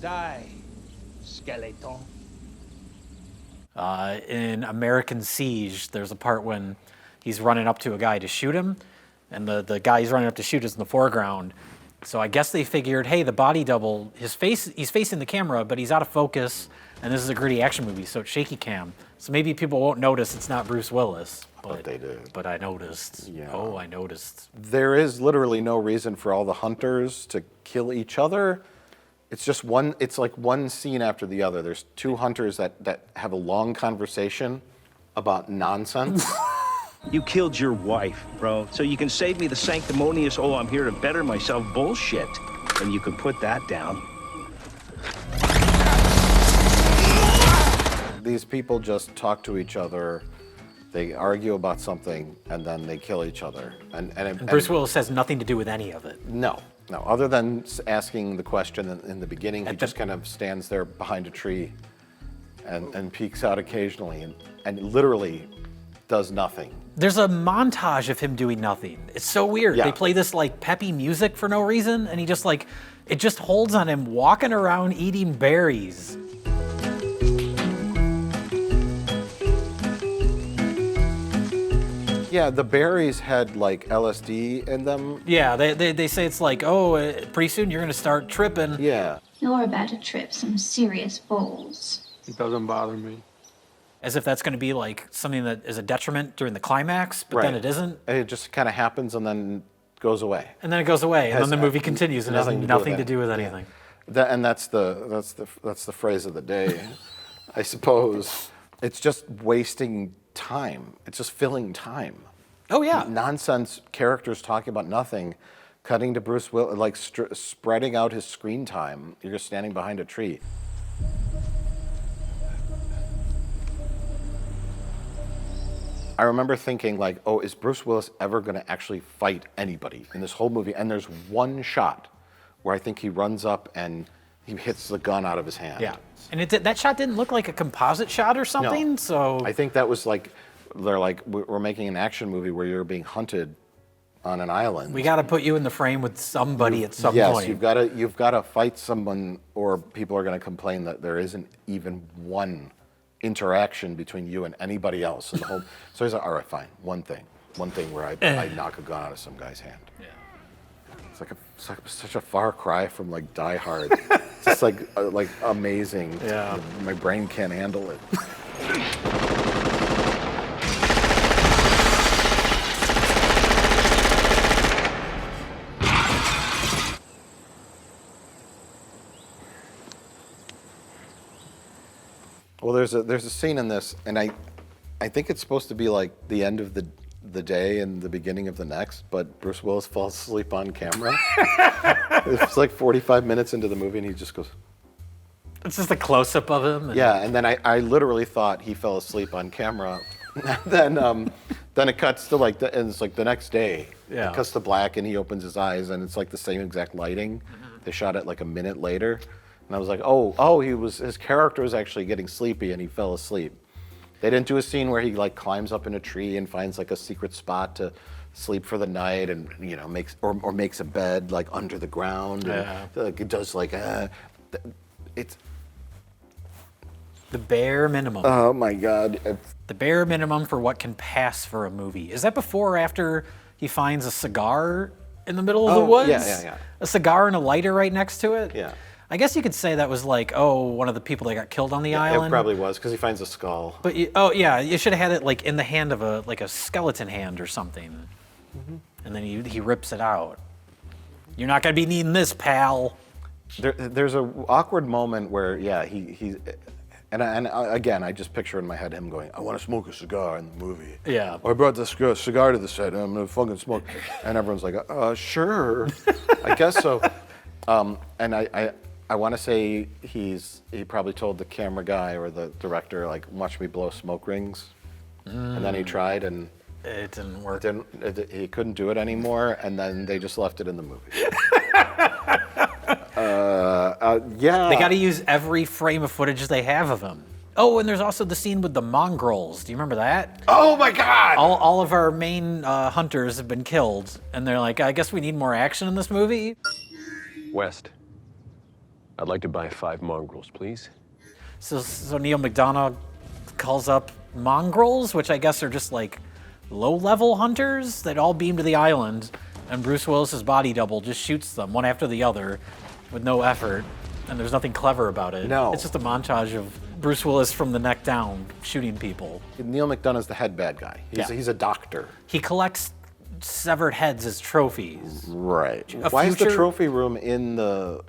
[SPEAKER 6] Die, skeleton.
[SPEAKER 4] In American Siege, there's a part when he's running up to a guy to shoot him, and the guy he's running up to shoot is in the foreground. So I guess they figured, hey, the body double, he's facing the camera, but he's out of focus, and this is a gritty action movie, so it's shaky cam. So maybe people won't notice it's not Bruce Willis.
[SPEAKER 3] But they did.
[SPEAKER 4] But I noticed. Yeah. Oh, I noticed.
[SPEAKER 3] There is literally no reason for all the hunters to kill each other. It's just it's like one scene after the other. There's two hunters that have a long conversation about nonsense.
[SPEAKER 12] You killed your wife, bro, so you can save me the sanctimonious, oh, I'm here to better myself bullshit. And you can put that down.
[SPEAKER 3] These people just talk to each other. They argue about something, and then they kill each other. And
[SPEAKER 4] Bruce Willis has nothing to do with any of it.
[SPEAKER 3] No. Other than asking the question in the beginning, he just kind of stands there behind a tree and peeks out occasionally and literally does nothing.
[SPEAKER 4] There's a montage of him doing nothing. It's so weird.
[SPEAKER 3] Yeah.
[SPEAKER 4] They play this like peppy music for no reason, and he just like, it just holds on him walking around eating berries.
[SPEAKER 3] Yeah, the berries had like LSD in them.
[SPEAKER 4] Yeah, they say it's like, oh, pretty soon you're gonna start tripping.
[SPEAKER 3] Yeah.
[SPEAKER 11] You're about to trip some serious balls.
[SPEAKER 2] It doesn't bother me.
[SPEAKER 4] As if that's gonna be like something that is a detriment during the climax, but then it isn't.
[SPEAKER 3] It just kind of happens and then goes away.
[SPEAKER 4] And then it goes away, and then the movie continues and has nothing to do with anything.
[SPEAKER 3] And that's the phrase of the day, I suppose. It's just wasting time. It's just filling time.
[SPEAKER 4] Oh yeah.
[SPEAKER 3] Nonsense characters talking about nothing, cutting to Bruce Willis, like spreading out his screen time. You're just standing behind a tree. I remember thinking like, oh, is Bruce Willis ever going to actually fight anybody in this whole movie? And there's one shot where I think he runs up and he hits the gun out of his hand.
[SPEAKER 4] Yeah. And that shot didn't look like a composite shot or something,
[SPEAKER 3] No.
[SPEAKER 4] so...
[SPEAKER 3] I think that was like, they're like, we're making an action movie where you're being hunted on an island.
[SPEAKER 4] We got to put you in the frame with somebody at some
[SPEAKER 3] yes,
[SPEAKER 4] point.
[SPEAKER 3] you've got to fight someone, or people are going to complain that there isn't even one interaction between you and anybody else in the whole. So he's like, all right, fine, one thing where I knock a gun out of some guy's hand.
[SPEAKER 4] Yeah.
[SPEAKER 3] It's like such a far cry from like Die Hard. It's just like amazing.
[SPEAKER 4] Yeah.
[SPEAKER 3] My brain can't handle it. Well, there's a scene in this, and I think it's supposed to be like the end of the day and the beginning of the next, but Bruce Willis falls asleep on camera. It's like 45 minutes into the movie, and he just goes.
[SPEAKER 4] It's just a close-up of him.
[SPEAKER 3] Yeah, and then I literally thought he fell asleep on camera. then it cuts to and it's like the next day.
[SPEAKER 4] Yeah.
[SPEAKER 3] It cuts to black, and he opens his eyes, and it's like the same exact lighting. Mm-hmm. They shot it like a minute later. And I was like, his character was actually getting sleepy and he fell asleep. They didn't do a scene where he like climbs up in a tree and finds like a secret spot to sleep for the night and makes a bed like under the ground.
[SPEAKER 4] Yeah.
[SPEAKER 3] And, it does like it's
[SPEAKER 4] the bare minimum.
[SPEAKER 3] Oh my God.
[SPEAKER 4] The bare minimum for what can pass for a movie. Is that before or after he finds a cigar in the middle of the woods?
[SPEAKER 3] Yeah.
[SPEAKER 4] A cigar and a lighter right next to it?
[SPEAKER 3] Yeah.
[SPEAKER 4] I guess you could say that was like, one of the people that got killed on the island.
[SPEAKER 3] It probably was, because he finds a skull.
[SPEAKER 4] But you should have had it like in the hand of a skeleton hand or something. Mm-hmm. And then he rips it out. You're not gonna be needing this, pal.
[SPEAKER 3] There's a awkward moment where he again I just picture in my head him going, I want to smoke a cigar in the movie.
[SPEAKER 4] Yeah.
[SPEAKER 3] Or I brought this cigar to the set and I'm gonna fucking smoke. And everyone's like, sure, I guess so. And I want to say he probably told the camera guy or the director, like, watch me blow smoke rings. And then he tried and
[SPEAKER 4] it didn't work.
[SPEAKER 3] He couldn't do it anymore, and then they just left it in the movie. Yeah.
[SPEAKER 4] They got to use every frame of footage they have of him. Oh, and there's also the scene with the mongrels. Do you remember that?
[SPEAKER 3] Oh my God!
[SPEAKER 4] All of our main hunters have been killed, and they're like, I guess we need more action in this movie.
[SPEAKER 2] West, I'd like to buy 5 mongrels, please.
[SPEAKER 4] So Neil McDonough calls up mongrels, which I guess are just like low-level hunters that all beam to the island, and Bruce Willis's body double just shoots them one after the other with no effort, and there's nothing clever about it.
[SPEAKER 3] No.
[SPEAKER 4] It's just a montage of Bruce Willis from the neck down shooting people.
[SPEAKER 3] Neil McDonough's the head bad guy. He's a doctor.
[SPEAKER 4] He collects severed heads as trophies.
[SPEAKER 3] Right. Why is the trophy room in the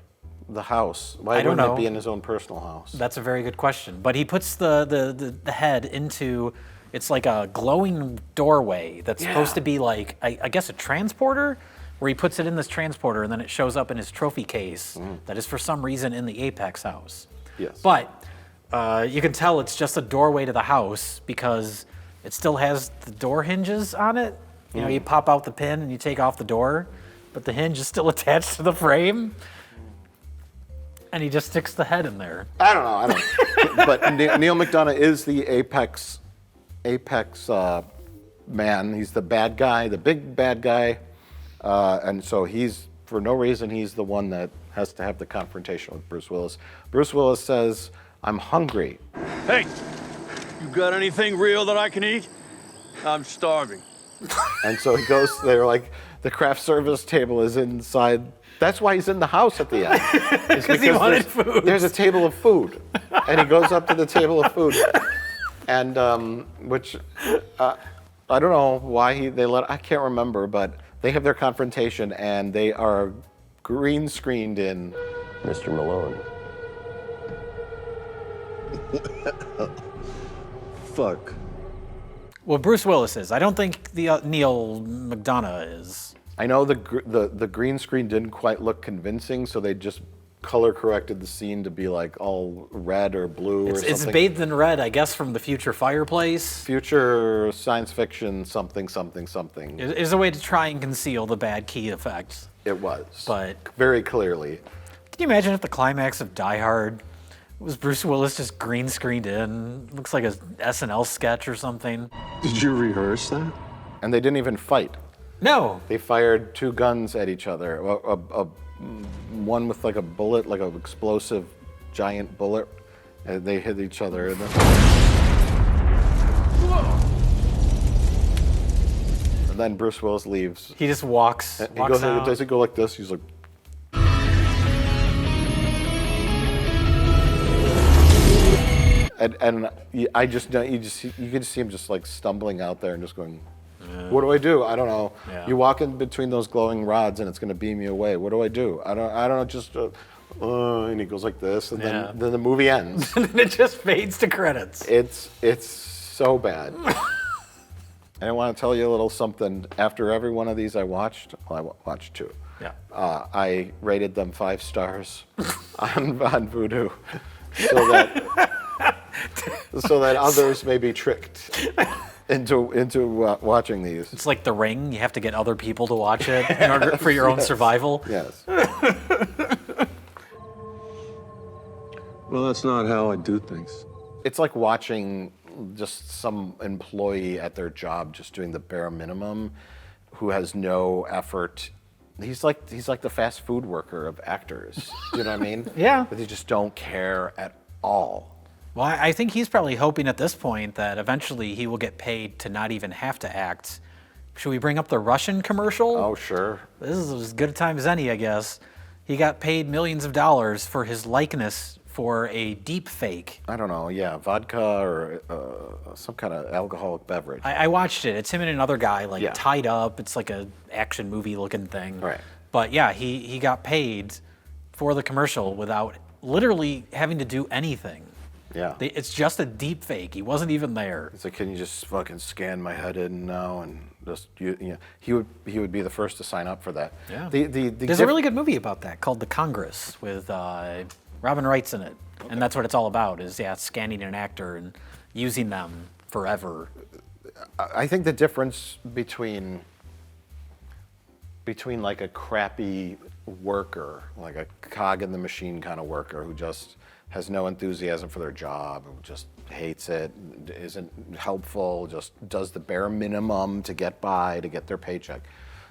[SPEAKER 3] house? Why wouldn't it be in his own personal house?
[SPEAKER 4] That's a very good question. But he puts the head into, it's like a glowing doorway that's supposed to be like, I guess a transporter, where he puts it in this transporter and then it shows up in his trophy case that is for some reason in the Apex house.
[SPEAKER 3] Yes.
[SPEAKER 4] But you can tell it's just a doorway to the house because it still has the door hinges on it. You know, you pop out the pin and you take off the door, but the hinge is still attached to the frame. And he just sticks the head in there.
[SPEAKER 3] I don't know. But Neil McDonough is the Apex man. He's the bad guy, the big bad guy. And so he's, for no reason, he's the one that has to have the confrontation with Bruce Willis. Bruce Willis says, "I'm hungry."
[SPEAKER 7] Hey, you got anything real that I can eat? I'm starving.
[SPEAKER 3] And so he goes there, like, the craft service table is inside. That's why he's in the house at the end.
[SPEAKER 4] Because he wanted food.
[SPEAKER 3] There's a table of food. And he goes up to the table of food. And, I don't know why I can't remember, but they have their confrontation and they are green screened in.
[SPEAKER 2] Mr. Malone.
[SPEAKER 8] Fuck.
[SPEAKER 4] Well, Bruce Willis is. I don't think the Neil McDonough is.
[SPEAKER 3] I know the green screen didn't quite look convincing, so they just color corrected the scene to be like all red or blue or something.
[SPEAKER 4] It's bathed in red, I guess, from the future fireplace.
[SPEAKER 3] Future science fiction something.
[SPEAKER 4] It is a way to try and conceal the bad key effect.
[SPEAKER 3] It was.
[SPEAKER 4] But
[SPEAKER 3] very clearly.
[SPEAKER 4] Can you imagine if the climax of Die Hard was Bruce Willis just green screened in? Looks like a SNL sketch or something.
[SPEAKER 8] Did you rehearse that?
[SPEAKER 3] And they didn't even fight.
[SPEAKER 4] No.
[SPEAKER 3] They fired two guns at each other. One with like a bullet, like an explosive giant bullet. And they hit each other. And then Bruce Willis leaves.
[SPEAKER 4] He just walks out.
[SPEAKER 3] Does he go like this? He's like. And I just you can just see him just like stumbling out there and just going, what do I do? I don't know.
[SPEAKER 4] Yeah.
[SPEAKER 3] You walk in between those glowing rods and it's going to beam you away. What do I do? I don't know. Just and he goes like this, and then the movie ends.
[SPEAKER 4] And it just fades to credits.
[SPEAKER 3] It's so bad. And I want to tell you a little something. After every one of these I watched, well, I watched two.
[SPEAKER 4] Yeah.
[SPEAKER 3] I rated them 5 stars on Vudu, so that others may be tricked into watching these.
[SPEAKER 4] It's like The Ring. You have to get other people to watch it in order for your own survival.
[SPEAKER 3] Yes.
[SPEAKER 8] Well, that's not how I do things.
[SPEAKER 3] It's like watching just some employee at their job just doing the bare minimum, who has no effort. He's like the fast food worker of actors. Do you know what I mean?
[SPEAKER 4] Yeah.
[SPEAKER 3] But they just don't care at all.
[SPEAKER 4] Well, I think he's probably hoping at this point that eventually he will get paid to not even have to act. Should we bring up the Russian commercial?
[SPEAKER 3] Oh, sure.
[SPEAKER 4] This is as good a time as any, I guess. He got paid millions of dollars for his likeness for a deep fake.
[SPEAKER 3] I don't know, yeah, vodka or some kind of alcoholic beverage.
[SPEAKER 4] I watched it. It's him and another guy, like,
[SPEAKER 3] Yeah.
[SPEAKER 4] tied up. It's like a action movie looking thing.
[SPEAKER 3] Right.
[SPEAKER 4] But yeah, he got paid for the commercial without literally having to do anything.
[SPEAKER 3] Yeah.
[SPEAKER 4] It's just a deep fake. He wasn't even there.
[SPEAKER 3] It's like, can you just fucking scan my head in now and just he would be the first to sign up for that.
[SPEAKER 4] Yeah.
[SPEAKER 3] There's
[SPEAKER 4] a really good movie about that called The Congress with Robin Wright's in it. Okay. And that's what it's all about, is scanning an actor and using them forever.
[SPEAKER 3] I think the difference between like a crappy worker, like a cog in the machine kind of worker who just has no enthusiasm for their job, who just hates it, isn't helpful, just does the bare minimum to get by, to get their paycheck.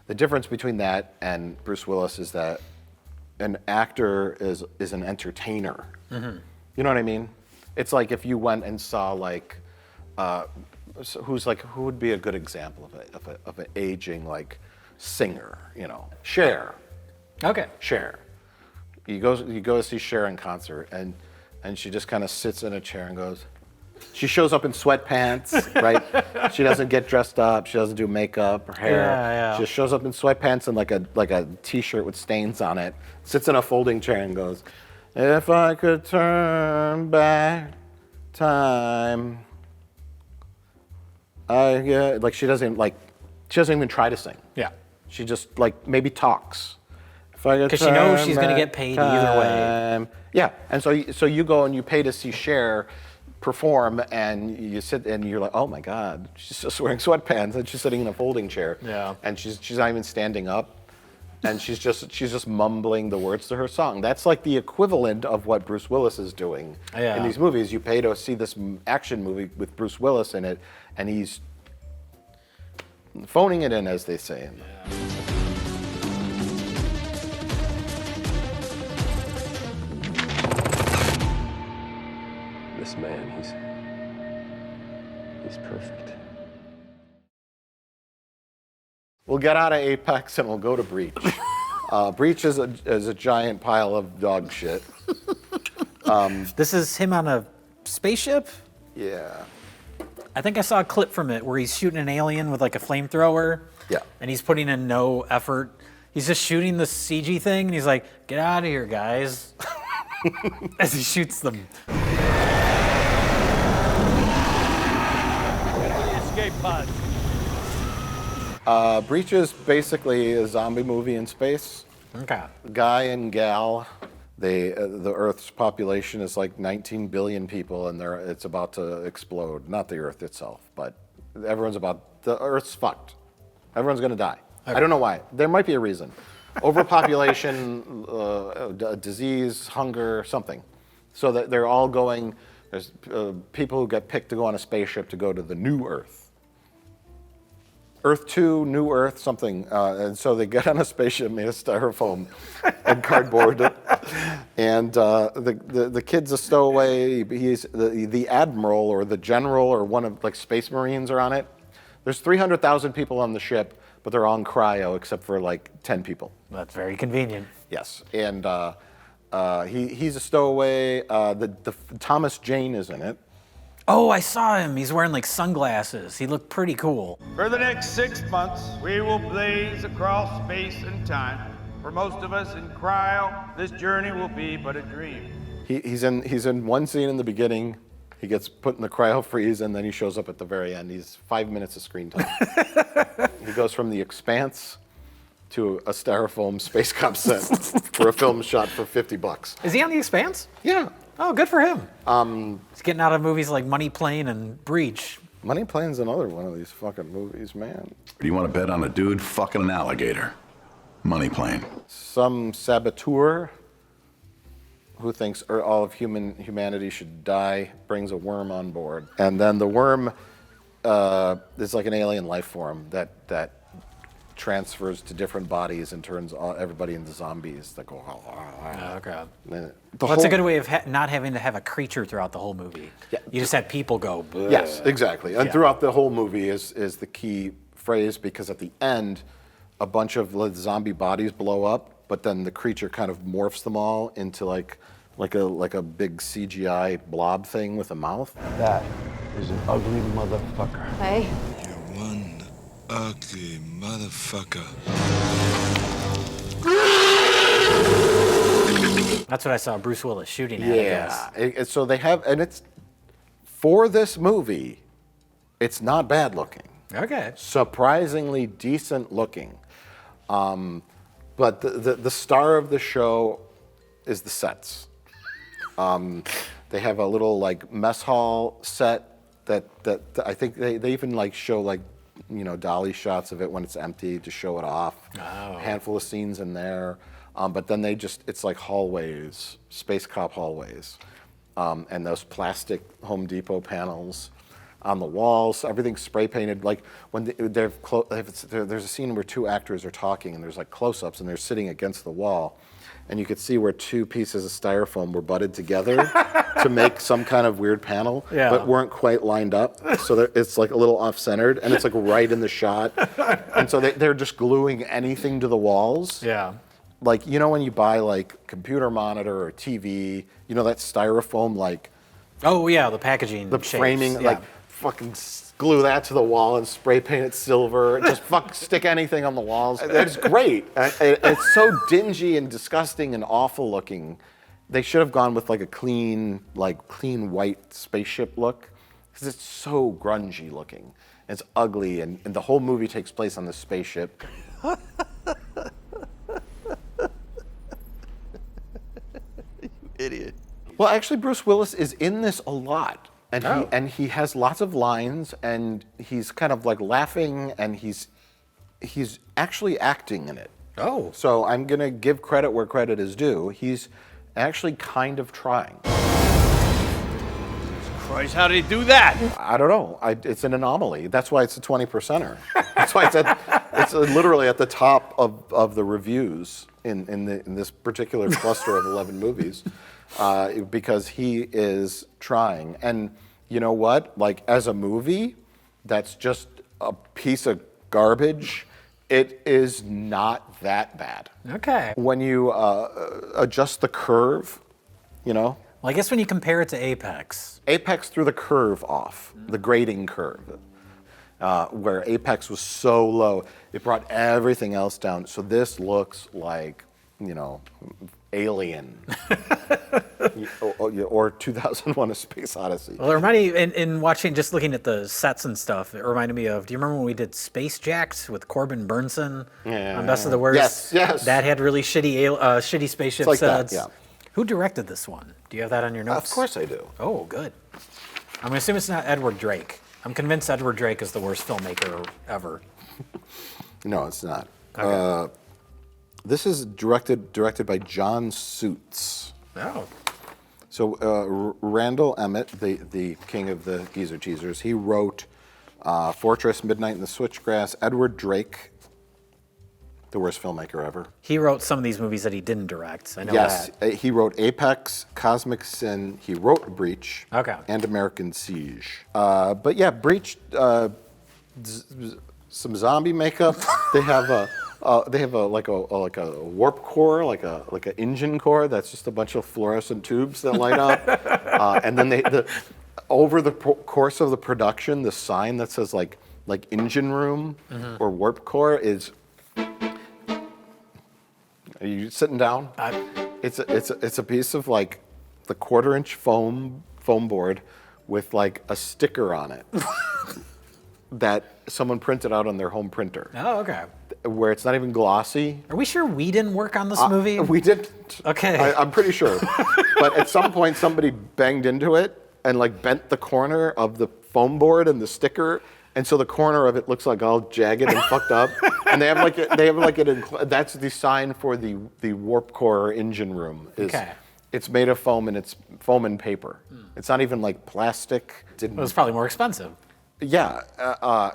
[SPEAKER 3] The difference between that and Bruce Willis is that an actor is an entertainer. Mm-hmm. You know what I mean? It's like if you went and saw like So who would be a good example of an aging like singer? You know, Cher.
[SPEAKER 4] Okay.
[SPEAKER 3] Cher. You go to see Cher in concert, and she just kind of sits in a chair and goes. She shows up in sweatpants, right? She doesn't get dressed up. She doesn't do makeup or hair.
[SPEAKER 4] Yeah.
[SPEAKER 3] She just shows up in sweatpants and like a t-shirt with stains on it. Sits in a folding chair and goes, "If I could turn back time." Like she doesn't even try to sing.
[SPEAKER 4] Yeah.
[SPEAKER 3] She just like maybe talks.
[SPEAKER 4] Because she knows she's going to get paid either way.
[SPEAKER 3] Yeah, and so you go and you pay to see Cher perform, and you sit and you're like, oh my God, she's just wearing sweatpants and she's sitting in a folding chair.
[SPEAKER 4] Yeah.
[SPEAKER 3] And she's not even standing up, and she's just mumbling the words to her song. That's like the equivalent of what Bruce Willis is doing in these movies. You pay to see this action movie with Bruce Willis in it, and he's phoning it in, as they say.
[SPEAKER 2] This man, he's perfect.
[SPEAKER 3] We'll get out of Apex and we'll go to Breach. Breach is a giant pile of dog shit.
[SPEAKER 4] This is him on a spaceship?
[SPEAKER 3] Yeah.
[SPEAKER 4] I think I saw a clip from it where he's shooting an alien with like a flamethrower.
[SPEAKER 3] Yeah.
[SPEAKER 4] And he's putting in no effort. He's just shooting the CG thing, and he's like, "Get out of here, guys," as he shoots them.
[SPEAKER 7] Escape pod.
[SPEAKER 3] Breach is basically a zombie movie in space.
[SPEAKER 4] Okay.
[SPEAKER 3] Guy and gal, the Earth's population is like 19 billion people, and it's about to explode. Not the Earth itself, but the Earth's fucked. Everyone's gonna die. Okay. I don't know why. There might be a reason. Overpopulation, disease, hunger, something. So that they're all going. There's people who get picked to go on a spaceship to go to the new Earth. Earth 2, New Earth, something. And so they get on a spaceship made of styrofoam and cardboard. And the kid's a stowaway. He's the admiral or the general or one of like Space Marines are on it. There's 300,000 people on the ship, but they're all in cryo except for like 10 people.
[SPEAKER 4] That's very convenient.
[SPEAKER 3] Yes. And he's a stowaway. The Thomas Jane is in it.
[SPEAKER 4] Oh, I saw him. He's wearing like sunglasses. He looked pretty cool.
[SPEAKER 13] For the next 6 months, we will blaze across space and time. For most of us in cryo, this journey will be but a dream.
[SPEAKER 3] He's in one scene in the beginning. He gets put in the cryo freeze, and then he shows up at the very end. He's 5 minutes of screen time. He goes from The Expanse to a styrofoam space cop set for a film shot for $50.
[SPEAKER 4] Is he on The Expanse?
[SPEAKER 3] Yeah.
[SPEAKER 4] Oh, good for him. He's getting out of movies like Money Plane and Breach.
[SPEAKER 3] Money Plane's another one of these fucking movies, man.
[SPEAKER 14] Do you want to bet on a dude fucking an alligator? Money Plane.
[SPEAKER 3] Some saboteur who thinks all of humanity should die brings a worm on board. And then the worm is like an alien life form that transfers to different bodies and turns everybody into zombies that go.
[SPEAKER 4] Oh, God.
[SPEAKER 3] That's
[SPEAKER 4] a good way of not having to have a creature throughout the whole movie. Yeah. You just have people go. Bleh.
[SPEAKER 3] Yes, exactly. And throughout the whole movie is the key phrase, because at the end, a bunch of zombie bodies blow up, but then the creature kind of morphs them all into like a big CGI blob thing with a mouth.
[SPEAKER 8] That is an ugly motherfucker.
[SPEAKER 5] Hey.
[SPEAKER 15] You're one ugly motherfucker.
[SPEAKER 4] That's what I saw Bruce Willis shooting at, I guess.
[SPEAKER 3] So they have, and it's, for this movie, it's not bad looking.
[SPEAKER 4] Okay.
[SPEAKER 3] Surprisingly decent looking. But the star of the show is the sets. They have a little like mess hall set that I think they even like show like, you know, dolly shots of it when it's empty to show it off.
[SPEAKER 4] Oh.
[SPEAKER 3] A handful of scenes in there. But then it's like hallways, space cop hallways. And those plastic Home Depot panels on the walls, everything's spray painted. Like when there's a scene where two actors are talking and there's like close-ups and they're sitting against the wall. and you could see where two pieces of styrofoam were butted together to make some kind of weird panel, but weren't quite lined up. So it's like a little off-centered, and it's like right in the shot. And so they're just gluing anything to the walls.
[SPEAKER 4] Yeah.
[SPEAKER 3] Like, you know when you buy like computer monitor or TV, you know that styrofoam like...
[SPEAKER 4] Oh yeah, the packaging
[SPEAKER 3] The
[SPEAKER 4] shapes.
[SPEAKER 3] framing,
[SPEAKER 4] yeah.
[SPEAKER 3] like fucking glue that to the wall and spray paint it silver. Just stick anything on the walls. It's great. It's so dingy and disgusting and awful looking. They should have gone with like a clean white spaceship look, because it's so grungy looking. It's ugly, and the whole movie takes place on this spaceship.
[SPEAKER 14] Idiot.
[SPEAKER 3] Well, actually, Bruce Willis is in this a lot, and he has lots of lines, and he's kind of like laughing, and he's actually acting in it.
[SPEAKER 4] Oh.
[SPEAKER 3] So I'm gonna give credit where credit is due. He's actually kind of trying.
[SPEAKER 7] Christ, how did he do that?
[SPEAKER 3] I don't know. It's an anomaly. That's why it's a 20%er. That's why it's literally at the top of the reviews in this particular cluster of 11 movies, because he is trying. And you know what? Like, as a movie, that's just a piece of garbage. It is not that bad.
[SPEAKER 4] Okay.
[SPEAKER 3] When you adjust the curve, you know.
[SPEAKER 4] Well, I guess when you compare it to Apex.
[SPEAKER 3] Apex threw the curve off, the grading curve, where Apex was so low, it brought everything else down. So this looks like, you know, Alien, or 2001: A Space Odyssey.
[SPEAKER 4] Well, it reminded me, in watching, just looking at the sets and stuff, it reminded me of, do you remember when we did Space Jacks with Corbin Burnson on Best of the Worst?
[SPEAKER 3] Yes, yes.
[SPEAKER 4] That had really shitty spaceship
[SPEAKER 3] It's like
[SPEAKER 4] sets.
[SPEAKER 3] that, yeah.
[SPEAKER 4] Who directed this one? Do you have that on your notes?
[SPEAKER 3] Of course I do.
[SPEAKER 4] Oh, good. I'm going to assume it's not Edward Drake. I'm convinced Edward Drake is the worst filmmaker ever.
[SPEAKER 3] No, it's not.
[SPEAKER 4] Okay.
[SPEAKER 3] This is directed by John Suits.
[SPEAKER 4] Oh.
[SPEAKER 3] So Randall Emmett, the king of the geezer teasers, he wrote Fortress, Midnight in the Switchgrass. Edward Drake, the worst filmmaker ever.
[SPEAKER 4] He wrote some of these movies that he didn't direct. I know
[SPEAKER 3] yes,
[SPEAKER 4] that.
[SPEAKER 3] He wrote Apex, Cosmic Sin. He wrote Breach.
[SPEAKER 4] Okay.
[SPEAKER 3] And American Siege. But yeah, Breach. Some zombie makeup. They have a warp core, like an engine core. That's just a bunch of fluorescent tubes that light up. And then over the course of the production, the sign that says like engine room or warp core is. Are you sitting down? It's a piece of like the 1/4-inch foam board with like a sticker on it that someone printed out on their home printer.
[SPEAKER 4] Oh, okay.
[SPEAKER 3] Where it's not even glossy.
[SPEAKER 4] Are we sure we didn't work on this movie?
[SPEAKER 3] We didn't.
[SPEAKER 4] Okay.
[SPEAKER 3] I'm pretty sure. But at some point, somebody banged into it and like bent the corner of the foam board and the sticker. And so the corner of it looks like all jagged and fucked up. And that's the sign for the warp core engine room.
[SPEAKER 4] Okay.
[SPEAKER 3] It's made of foam, and it's foam and paper. It's not even like plastic.
[SPEAKER 4] It was probably more expensive.
[SPEAKER 3] Yeah.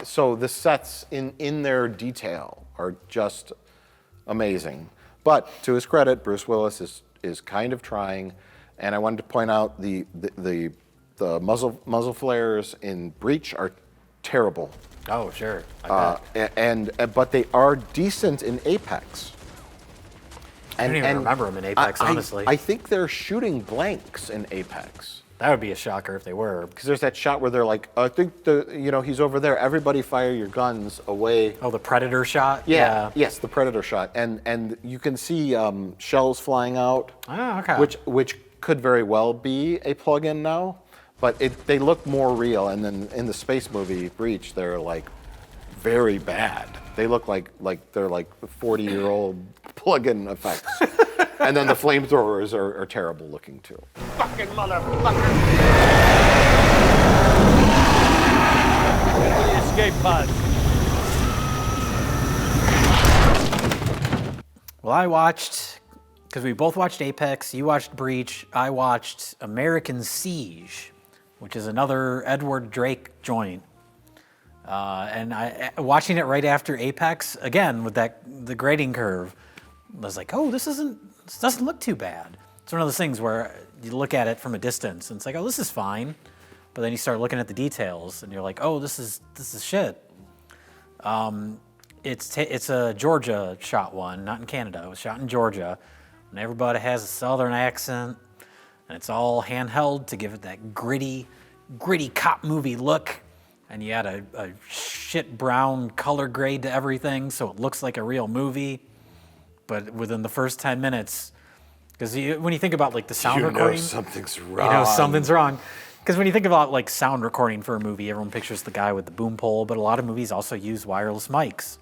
[SPEAKER 3] So the sets in their detail are just amazing. But to his credit, Bruce Willis is kind of trying. And I wanted to point out the muzzle flares in Breach are terrible.
[SPEAKER 4] Oh, sure.
[SPEAKER 3] But they are decent in Apex.
[SPEAKER 4] I don't even remember them in Apex, honestly.
[SPEAKER 3] I think they're shooting blanks in Apex.
[SPEAKER 4] That would be a shocker if they were.
[SPEAKER 3] Because there's that shot where they're like, I think he's over there. Everybody fire your guns away.
[SPEAKER 4] Oh, the Predator shot?
[SPEAKER 3] Yeah. Yes, the Predator shot. And you can see shells flying out.
[SPEAKER 4] Oh, okay.
[SPEAKER 3] Which could very well be a plug-in now. But they look more real. And then in the space movie Breach, they're like very bad. They look like they're like 40-year-old plug-in effects. And then the flamethrowers are terrible looking too.
[SPEAKER 6] Fucking motherfucker!
[SPEAKER 7] The escape pod.
[SPEAKER 4] Well, I watched, because we both watched Apex, you watched Breach, I watched American Siege, which is another Edward Drake joint. And watching it right after Apex, again, with the grading curve, I was like, oh, this isn't this doesn't look too bad. It's one of those things where you look at it from a distance and it's like, oh, this is fine. But then you start looking at the details and you're like, oh, this is shit. It's a Georgia shot one, not in Canada. It was shot in Georgia. And everybody has a southern accent. And it's all handheld to give it that gritty cop movie look. And you add a shit brown color grade to everything so it looks like a real movie. But within the first 10 minutes, because when you think about like the sound recording,
[SPEAKER 3] something's wrong.
[SPEAKER 4] You know something's wrong. Because when you think about like sound recording for a movie, everyone pictures the guy with the boom pole, but a lot of movies also use wireless mics.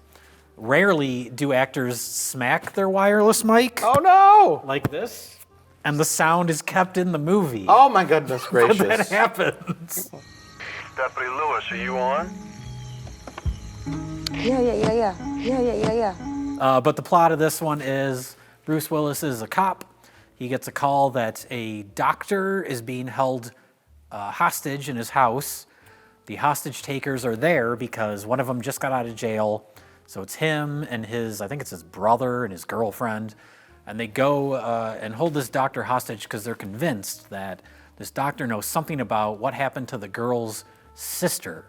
[SPEAKER 4] Rarely do actors smack their wireless mic.
[SPEAKER 3] Oh no!
[SPEAKER 4] Like this. And the sound is kept in the movie.
[SPEAKER 3] Oh my goodness gracious.
[SPEAKER 4] But that happens.
[SPEAKER 10] Deputy Lewis, are you on?
[SPEAKER 5] Yeah.
[SPEAKER 4] But the plot of this one is Bruce Willis is a cop. He gets a call that a doctor is being held hostage in his house. The hostage takers are there because one of them just got out of jail. So it's him and I think it's his brother and his girlfriend. And they go and hold this doctor hostage because they're convinced that this doctor knows something about what happened to the girl's sister.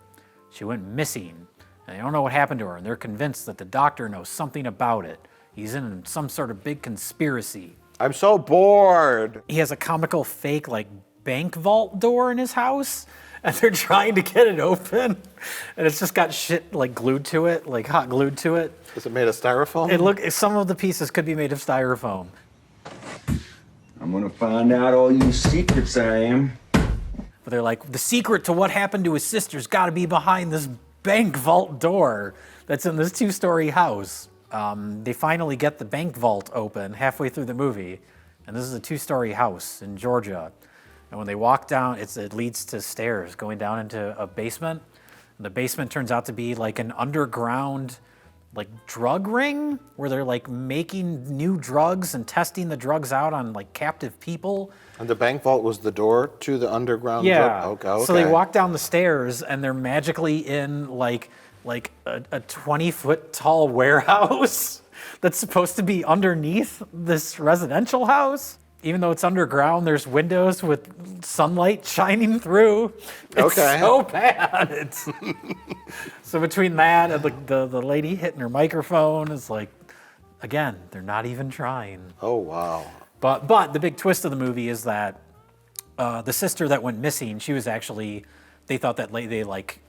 [SPEAKER 4] She went missing, and they don't know what happened to her, and they're convinced that the doctor knows something about it. He's in some sort of big conspiracy.
[SPEAKER 3] I'm so bored.
[SPEAKER 4] He has a comical fake, like, bank vault door in his house, and they're trying to get it open, and it's just got shit, like, glued to it, like hot glued to it.
[SPEAKER 3] Is it made of styrofoam?
[SPEAKER 4] Some of the pieces could be made of styrofoam.
[SPEAKER 8] I'm gonna find out all you secrets I am.
[SPEAKER 4] But they're like, the secret to what happened to his sister's got to be behind this bank vault door that's in this 2-story house. They finally get the bank vault open halfway through the movie, and this is a 2-story house in Georgia. And when they walk down, it leads to stairs going down into a basement. And the basement turns out to be like an underground, like, drug ring where they're like making new drugs and testing the drugs out on like captive people.
[SPEAKER 3] And the bank vault was the door to the underground?
[SPEAKER 4] Yeah.
[SPEAKER 3] Okay.
[SPEAKER 4] So they walk down the stairs and they're magically in like a 20-foot tall warehouse that's supposed to be underneath this residential house. Even though it's underground, there's windows with sunlight shining through. It's so bad. So between that and the lady hitting her microphone, it's like, again, they're not even trying.
[SPEAKER 3] Oh, wow.
[SPEAKER 4] But the big twist of the movie is that the sister that went missing, she was actually, they thought that they like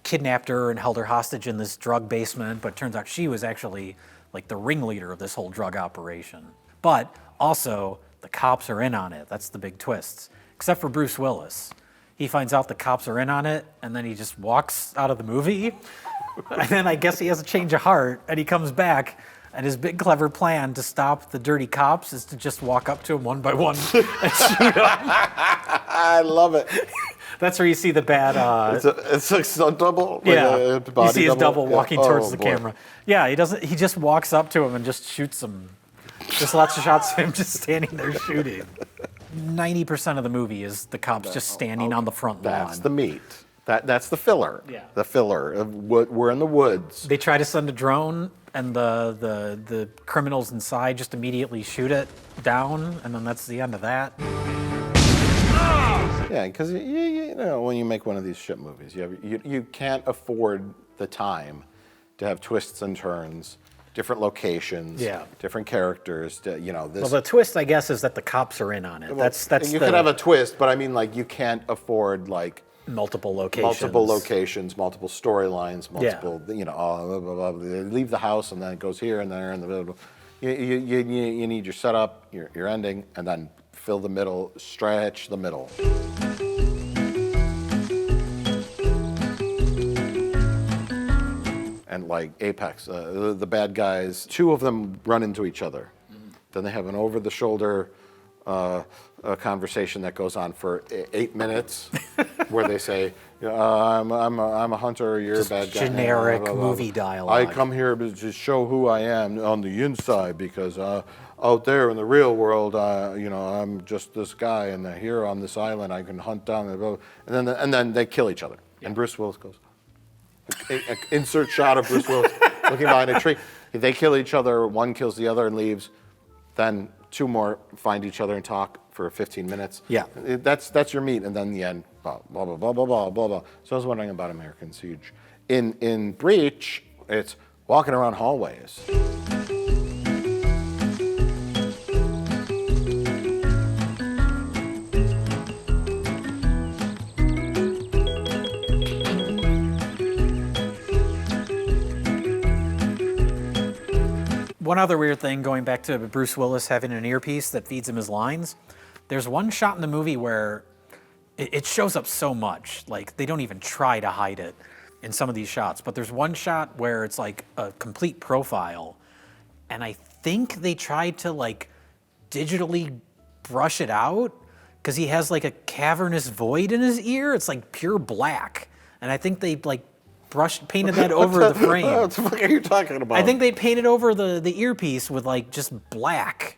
[SPEAKER 4] kidnapped her and held her hostage in this drug basement, but it turns out she was actually like the ringleader of this whole drug operation. But also, the cops are in on it. That's the big twist. Except for Bruce Willis. He finds out the cops are in on it, and then he just walks out of the movie. And then I guess he has a change of heart, and he comes back, and his big clever plan to stop the dirty cops is to just walk up to them one by one and shoot them.
[SPEAKER 3] I love it.
[SPEAKER 4] That's where you see the bad...
[SPEAKER 3] it's like stunt double?
[SPEAKER 4] Yeah,
[SPEAKER 3] like
[SPEAKER 4] you see his double walking towards the
[SPEAKER 3] boy.
[SPEAKER 4] camera. Yeah, he just walks up to him and just shoots him. Just lots of shots of him just standing there shooting. 90% of the movie is the cops just standing on the front lawn.
[SPEAKER 3] That's the meat. That's the filler.
[SPEAKER 4] Yeah.
[SPEAKER 3] The filler of we're in the woods.
[SPEAKER 4] They try to send a drone, and the criminals inside just immediately shoot it down, and then that's the end of that.
[SPEAKER 3] Yeah, because you know when you make one of these shit movies, you can't afford the time to have twists and turns. Different locations, different characters. Well,
[SPEAKER 4] the twist, I guess, is that the cops are in on it.
[SPEAKER 3] Well,
[SPEAKER 4] that's
[SPEAKER 3] you could have a twist, but I mean, like, you can't afford like
[SPEAKER 4] multiple locations,
[SPEAKER 3] multiple storylines, multiple. You know, blah, blah, blah. They leave the house and then it goes here and there and the. You need your setup, your ending, and then fill the middle, stretch the middle. And like Apex, the bad guys, 2 of them run into each other. Then they have an over-the-shoulder conversation that goes on for 8 minutes, where they say, "I'm a hunter, you're a bad guy."
[SPEAKER 4] Generic blah, blah, blah. Movie dialogue.
[SPEAKER 3] I come here to show who I am on the inside because out there in the real world, I'm just this guy, and here on this island, I can hunt down and then they kill each other. Yeah. And Bruce Willis goes. Insert shot of Bruce Willis looking behind a tree. They kill each other, one kills the other and leaves. Then two more find each other and talk for 15 minutes.
[SPEAKER 4] Yeah.
[SPEAKER 3] That's your meat, and then the end, blah, blah, blah, blah, blah, blah, blah, blah. So I was wondering about American Siege. In Breach, it's walking around hallways.
[SPEAKER 4] One other weird thing, going back to Bruce Willis having an earpiece that feeds him his lines, there's one shot in the movie where it shows up so much, like they don't even try to hide it in some of these shots, but there's one shot where it's like a complete profile, and I think they tried to like digitally brush it out, because he has like a cavernous void in his ear. It's like pure black, and I think they like painted that over the frame.
[SPEAKER 3] What the fuck are you talking about?
[SPEAKER 4] I think they painted over the earpiece with like just black,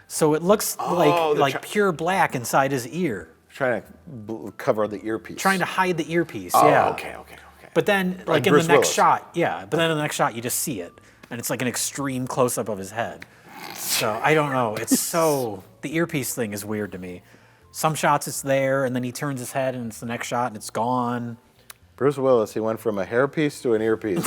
[SPEAKER 4] so it looks like pure black inside his ear.
[SPEAKER 3] Trying to cover the earpiece.
[SPEAKER 4] Trying to hide the earpiece.
[SPEAKER 3] Oh,
[SPEAKER 4] yeah.
[SPEAKER 3] okay.
[SPEAKER 4] But then, like in
[SPEAKER 3] Bruce
[SPEAKER 4] the next
[SPEAKER 3] Willis.
[SPEAKER 4] shot, yeah. But then in the next shot, you just see it, and it's like an extreme close up of his head. So I don't know. It's so the earpiece thing is weird to me. Some shots it's there, and then he turns his head, and it's the next shot, and it's gone.
[SPEAKER 3] Bruce Willis, he went from a hairpiece to an earpiece.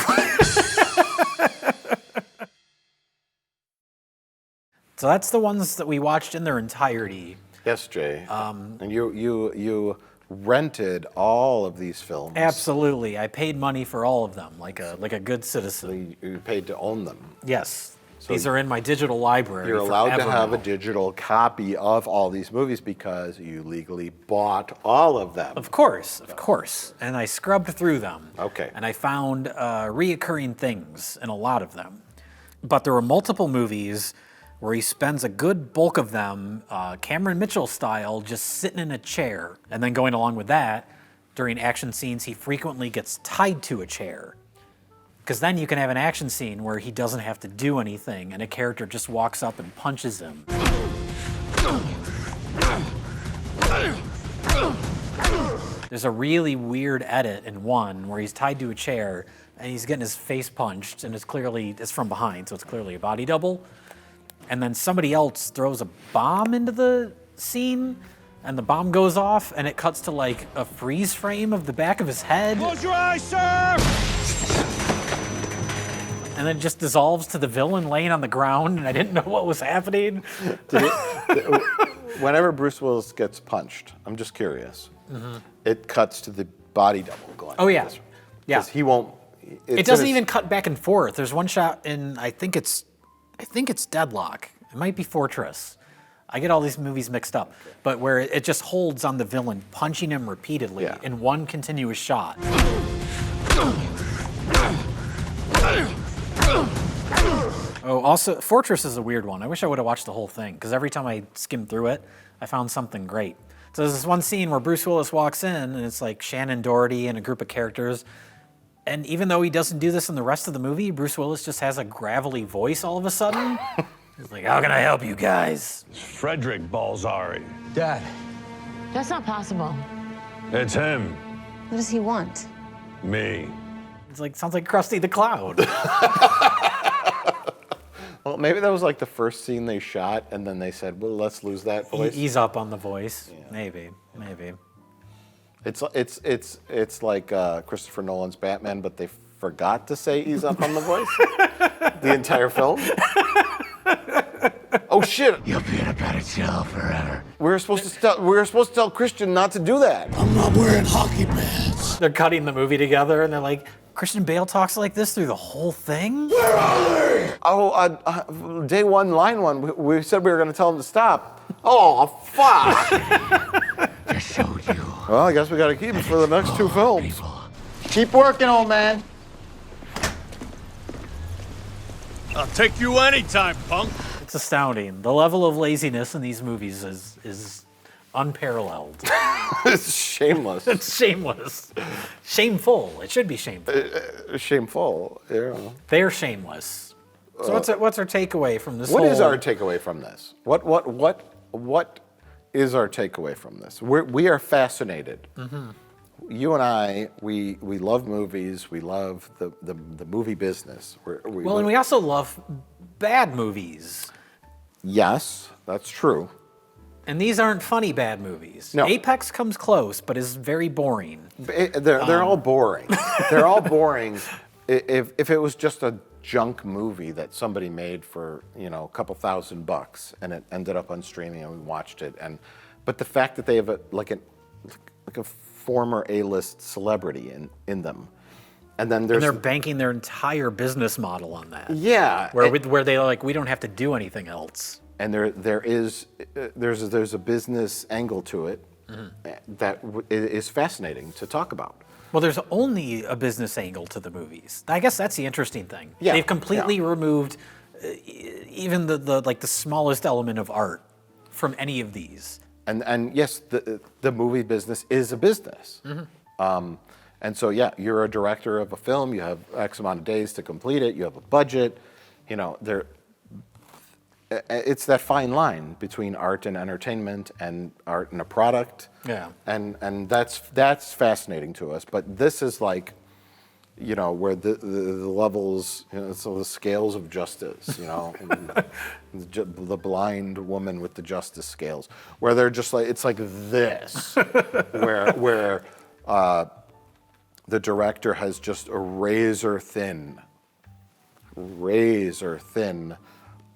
[SPEAKER 4] So that's the ones that we watched in their entirety.
[SPEAKER 3] Yes, Jay. And you rented all of these films.
[SPEAKER 4] Absolutely, I paid money for all of them, like a good citizen.
[SPEAKER 3] You paid to own them.
[SPEAKER 4] Yes. These are in my digital library.
[SPEAKER 3] You're allowed to
[SPEAKER 4] forever
[SPEAKER 3] have
[SPEAKER 4] now.
[SPEAKER 3] a digital copy of all these movies because you legally bought all of them.
[SPEAKER 4] Of course. And I scrubbed through them.
[SPEAKER 3] Okay.
[SPEAKER 4] And I found reoccurring things in a lot of them. But there were multiple movies where he spends a good bulk of them, Cameron Mitchell style, just sitting in a chair. And then going along with that, during action scenes, he frequently gets tied to a chair. Because then you can have an action scene where he doesn't have to do anything and a character just walks up and punches him. There's a really weird edit in one where he's tied to a chair and he's getting his face punched, and it's from behind, so it's clearly a body double. And then somebody else throws a bomb into the scene, and the bomb goes off, and it cuts to like a freeze frame of the back of his head.
[SPEAKER 7] Close your eyes, sir!
[SPEAKER 4] And then it just dissolves to the villain laying on the ground, and I didn't know what was happening.
[SPEAKER 3] Whenever Bruce Willis gets punched, I'm just curious, it cuts to the body double going.
[SPEAKER 4] Oh, yeah. Yeah.
[SPEAKER 3] Because he won't...
[SPEAKER 4] It doesn't even cut back and forth. There's one shot in, I think it's Deadlock. It might be Fortress. I get all these movies mixed up. But where it just holds on the villain, punching him repeatedly in one continuous shot. Oh, also, Fortress is a weird one. I wish I would have watched the whole thing, because every time I skimmed through it, I found something great. So there's this one scene where Bruce Willis walks in, and it's like Shannon Doherty and a group of characters. And even though he doesn't do this in the rest of the movie, Bruce Willis just has a gravelly voice all of a sudden. He's like, how can I help you guys?
[SPEAKER 7] Frederick Balzari.
[SPEAKER 8] Dad.
[SPEAKER 16] That's not possible.
[SPEAKER 7] It's him.
[SPEAKER 16] What does he want?
[SPEAKER 7] Me.
[SPEAKER 4] It's like, sounds like Krusty the Clown.
[SPEAKER 3] Well, maybe that was like the first scene they shot, and then they said, well, let's lose that voice.
[SPEAKER 4] Ease up on the voice. Yeah. Maybe.
[SPEAKER 3] It's like Christopher Nolan's Batman, but they forgot to say ease up on the voice the entire film. Oh shit!
[SPEAKER 8] You'll be in a better jail forever.
[SPEAKER 3] We were supposed to tell Christian not to do that.
[SPEAKER 8] I'm not wearing hockey pads.
[SPEAKER 4] They're cutting the movie together, and they're like, Christian Bale talks like this through the whole thing?
[SPEAKER 8] Where are they?
[SPEAKER 3] Oh, day one, line one, we said we were going to tell him to stop. Oh, fuck!
[SPEAKER 8] I showed you.
[SPEAKER 3] Well, I guess we got to keep it for the next two films.
[SPEAKER 8] People.
[SPEAKER 6] Keep working, old man.
[SPEAKER 7] I'll take you anytime, punk.
[SPEAKER 4] It's astounding. The level of laziness in these movies is unparalleled.
[SPEAKER 3] It's shameless.
[SPEAKER 4] It's shameless. Shameful. It should be shameful.
[SPEAKER 3] Shameful, yeah.
[SPEAKER 4] They're shameless. So what's our takeaway from this?
[SPEAKER 3] What is our takeaway from this? What is our takeaway from this? We are fascinated. Mm-hmm. You and I, we love movies. We love the movie business.
[SPEAKER 4] And we also love bad movies.
[SPEAKER 3] Yes, that's true.
[SPEAKER 4] And these aren't funny bad movies.
[SPEAKER 3] No.
[SPEAKER 4] Apex comes close, but is very boring.
[SPEAKER 3] They're all boring. They're all boring. If it was just a junk movie that somebody made for a couple $1,000 and it ended up on streaming and we watched it, but the fact that they have a former A-list celebrity in them, and then
[SPEAKER 4] And they're banking their entire business model on that.
[SPEAKER 3] Yeah,
[SPEAKER 4] where they we don't have to do anything else.
[SPEAKER 3] And there's a business angle to it that is fascinating to talk about.
[SPEAKER 4] Well, there's only a business angle to the movies. I guess that's the interesting thing.
[SPEAKER 3] Yeah,
[SPEAKER 4] They've completely removed even the smallest element of art from any of these.
[SPEAKER 3] And yes, the movie business is a business. And so yeah, you're a director of a film. You have X amount of days to complete it. You have a budget. It's that fine line between art and entertainment and art and a product.
[SPEAKER 4] Yeah.
[SPEAKER 3] And that's fascinating to us. But this is like, where the levels, so the scales of justice, the blind woman with the justice scales, where they're just like, it's like this, where the director has just a razor thin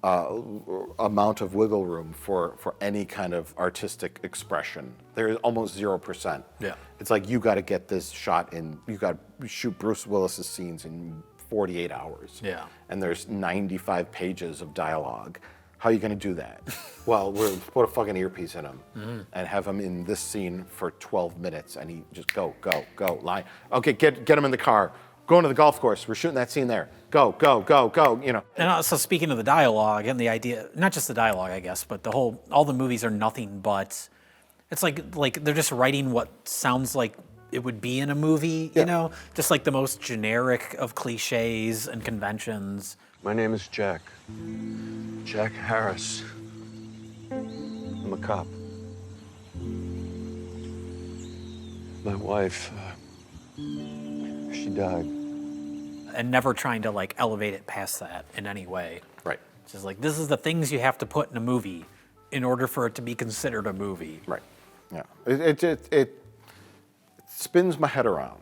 [SPEAKER 3] amount of wiggle room for any kind of artistic expression. There is almost 0%.
[SPEAKER 4] Yeah.
[SPEAKER 3] It's like you got to get this shot in. You got to shoot Bruce Willis's scenes in 48 hours.
[SPEAKER 4] Yeah.
[SPEAKER 3] And there's 95 pages of dialogue. How are you going to do that? Well, we'll put a fucking earpiece in him and have him in this scene for 12 minutes, and he just go, line. Okay, get him in the car. Going to the golf course. We're shooting that scene there. Go.
[SPEAKER 4] And also speaking of the dialogue and the idea, not just the dialogue, I guess, but all the movies are nothing but, it's like they're just writing what sounds like it would be in a movie, just like the most generic of cliches and conventions.
[SPEAKER 2] My name is Jack. Jack Harris. I'm a cop. My wife, she died.
[SPEAKER 4] And never trying to elevate it past that in any way.
[SPEAKER 3] Right.
[SPEAKER 4] It's just this is the things you have to put in a movie in order for it to be considered a movie.
[SPEAKER 3] Right. Yeah. It spins my head around.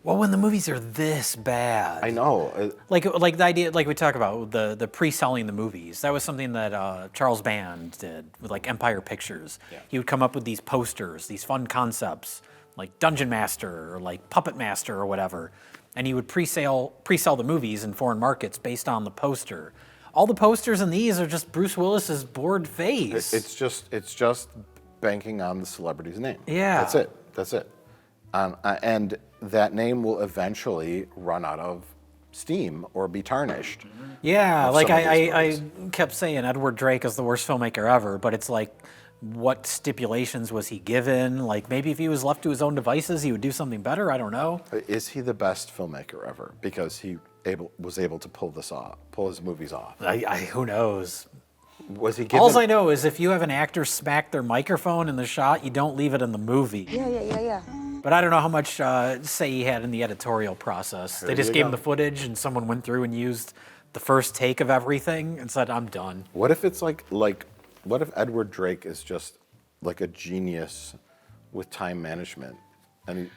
[SPEAKER 4] Well, when the movies are this bad.
[SPEAKER 3] I know.
[SPEAKER 4] Like the idea, we talk about the pre-selling the movies. That was something that Charles Band did with Empire Pictures. Yeah. He would come up with these posters, these fun concepts, like Dungeon Master or Puppet Master or whatever. And he would pre-sell the movies in foreign markets based on the poster. All the posters in these are just Bruce Willis's bored face.
[SPEAKER 3] It's just banking on the celebrity's name.
[SPEAKER 4] Yeah.
[SPEAKER 3] That's it. And that name will eventually run out of steam or be tarnished.
[SPEAKER 4] Yeah, I kept saying Edward Drake is the worst filmmaker ever, but it's what stipulations was he given? Maybe if he was left to his own devices, he would do something better. I don't know.
[SPEAKER 3] Is he the best filmmaker ever? Because he was able to pull his movies off.
[SPEAKER 4] Who knows?
[SPEAKER 3] Was he given?
[SPEAKER 4] All I know is if you have an actor smack their microphone in the shot, you don't leave it in the movie.
[SPEAKER 5] Yeah.
[SPEAKER 4] But I don't know how much say he had in the editorial process. They just gave him the footage, and someone went through and used the first take of everything and said, "I'm done."
[SPEAKER 3] What if it's what if Edward Drake is just a genius with time management, and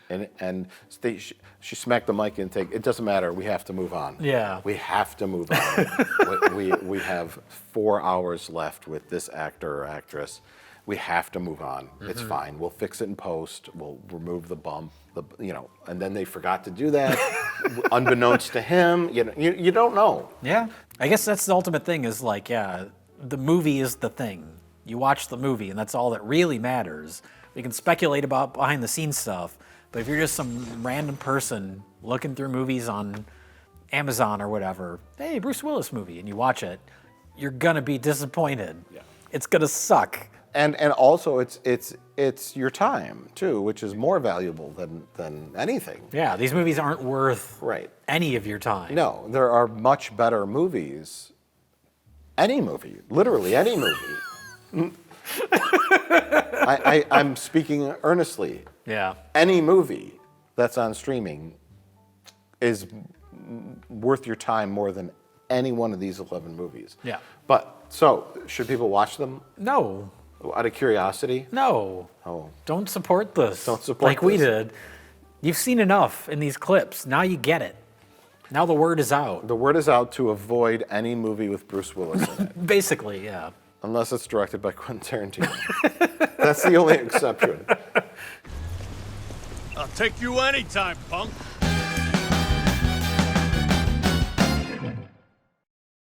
[SPEAKER 3] she smacked the mic and it doesn't matter. We have to move on.
[SPEAKER 4] Yeah,
[SPEAKER 3] we have to move on. we have 4 hours left with this actor or actress. We have to move on. It's fine. We'll fix it in post. We'll remove the bump. And then they forgot to do that, unbeknownst to him. You don't know.
[SPEAKER 4] Yeah, I guess that's the ultimate thing. Is the movie is the thing. You watch the movie, and that's all that really matters. We can speculate about behind-the-scenes stuff, but if you're just some random person looking through movies on Amazon or whatever, hey, Bruce Willis movie, and you watch it, you're gonna be disappointed. Yeah. It's gonna suck.
[SPEAKER 3] And also it's your time too, which is more valuable than anything.
[SPEAKER 4] Yeah, these movies aren't worth any of your time.
[SPEAKER 3] No, there are much better movies. Any movie, literally any movie. I'm speaking earnestly.
[SPEAKER 4] Yeah.
[SPEAKER 3] Any movie that's on streaming is worth your time more than any one of these 11 movies.
[SPEAKER 4] Yeah.
[SPEAKER 3] But, so, should people watch them
[SPEAKER 4] No.
[SPEAKER 3] out of curiosity?
[SPEAKER 4] No.
[SPEAKER 3] Oh.
[SPEAKER 4] Don't support this.
[SPEAKER 3] Don't support
[SPEAKER 4] like we
[SPEAKER 3] this.
[SPEAKER 4] did. You've seen enough in these clips. Now you get it. Now the word is out.
[SPEAKER 3] The word is out to avoid any movie with Bruce Willis in it.
[SPEAKER 4] Basically, yeah.
[SPEAKER 3] Unless it's directed by Quentin Tarantino. That's the only exception.
[SPEAKER 7] I'll take you anytime, punk.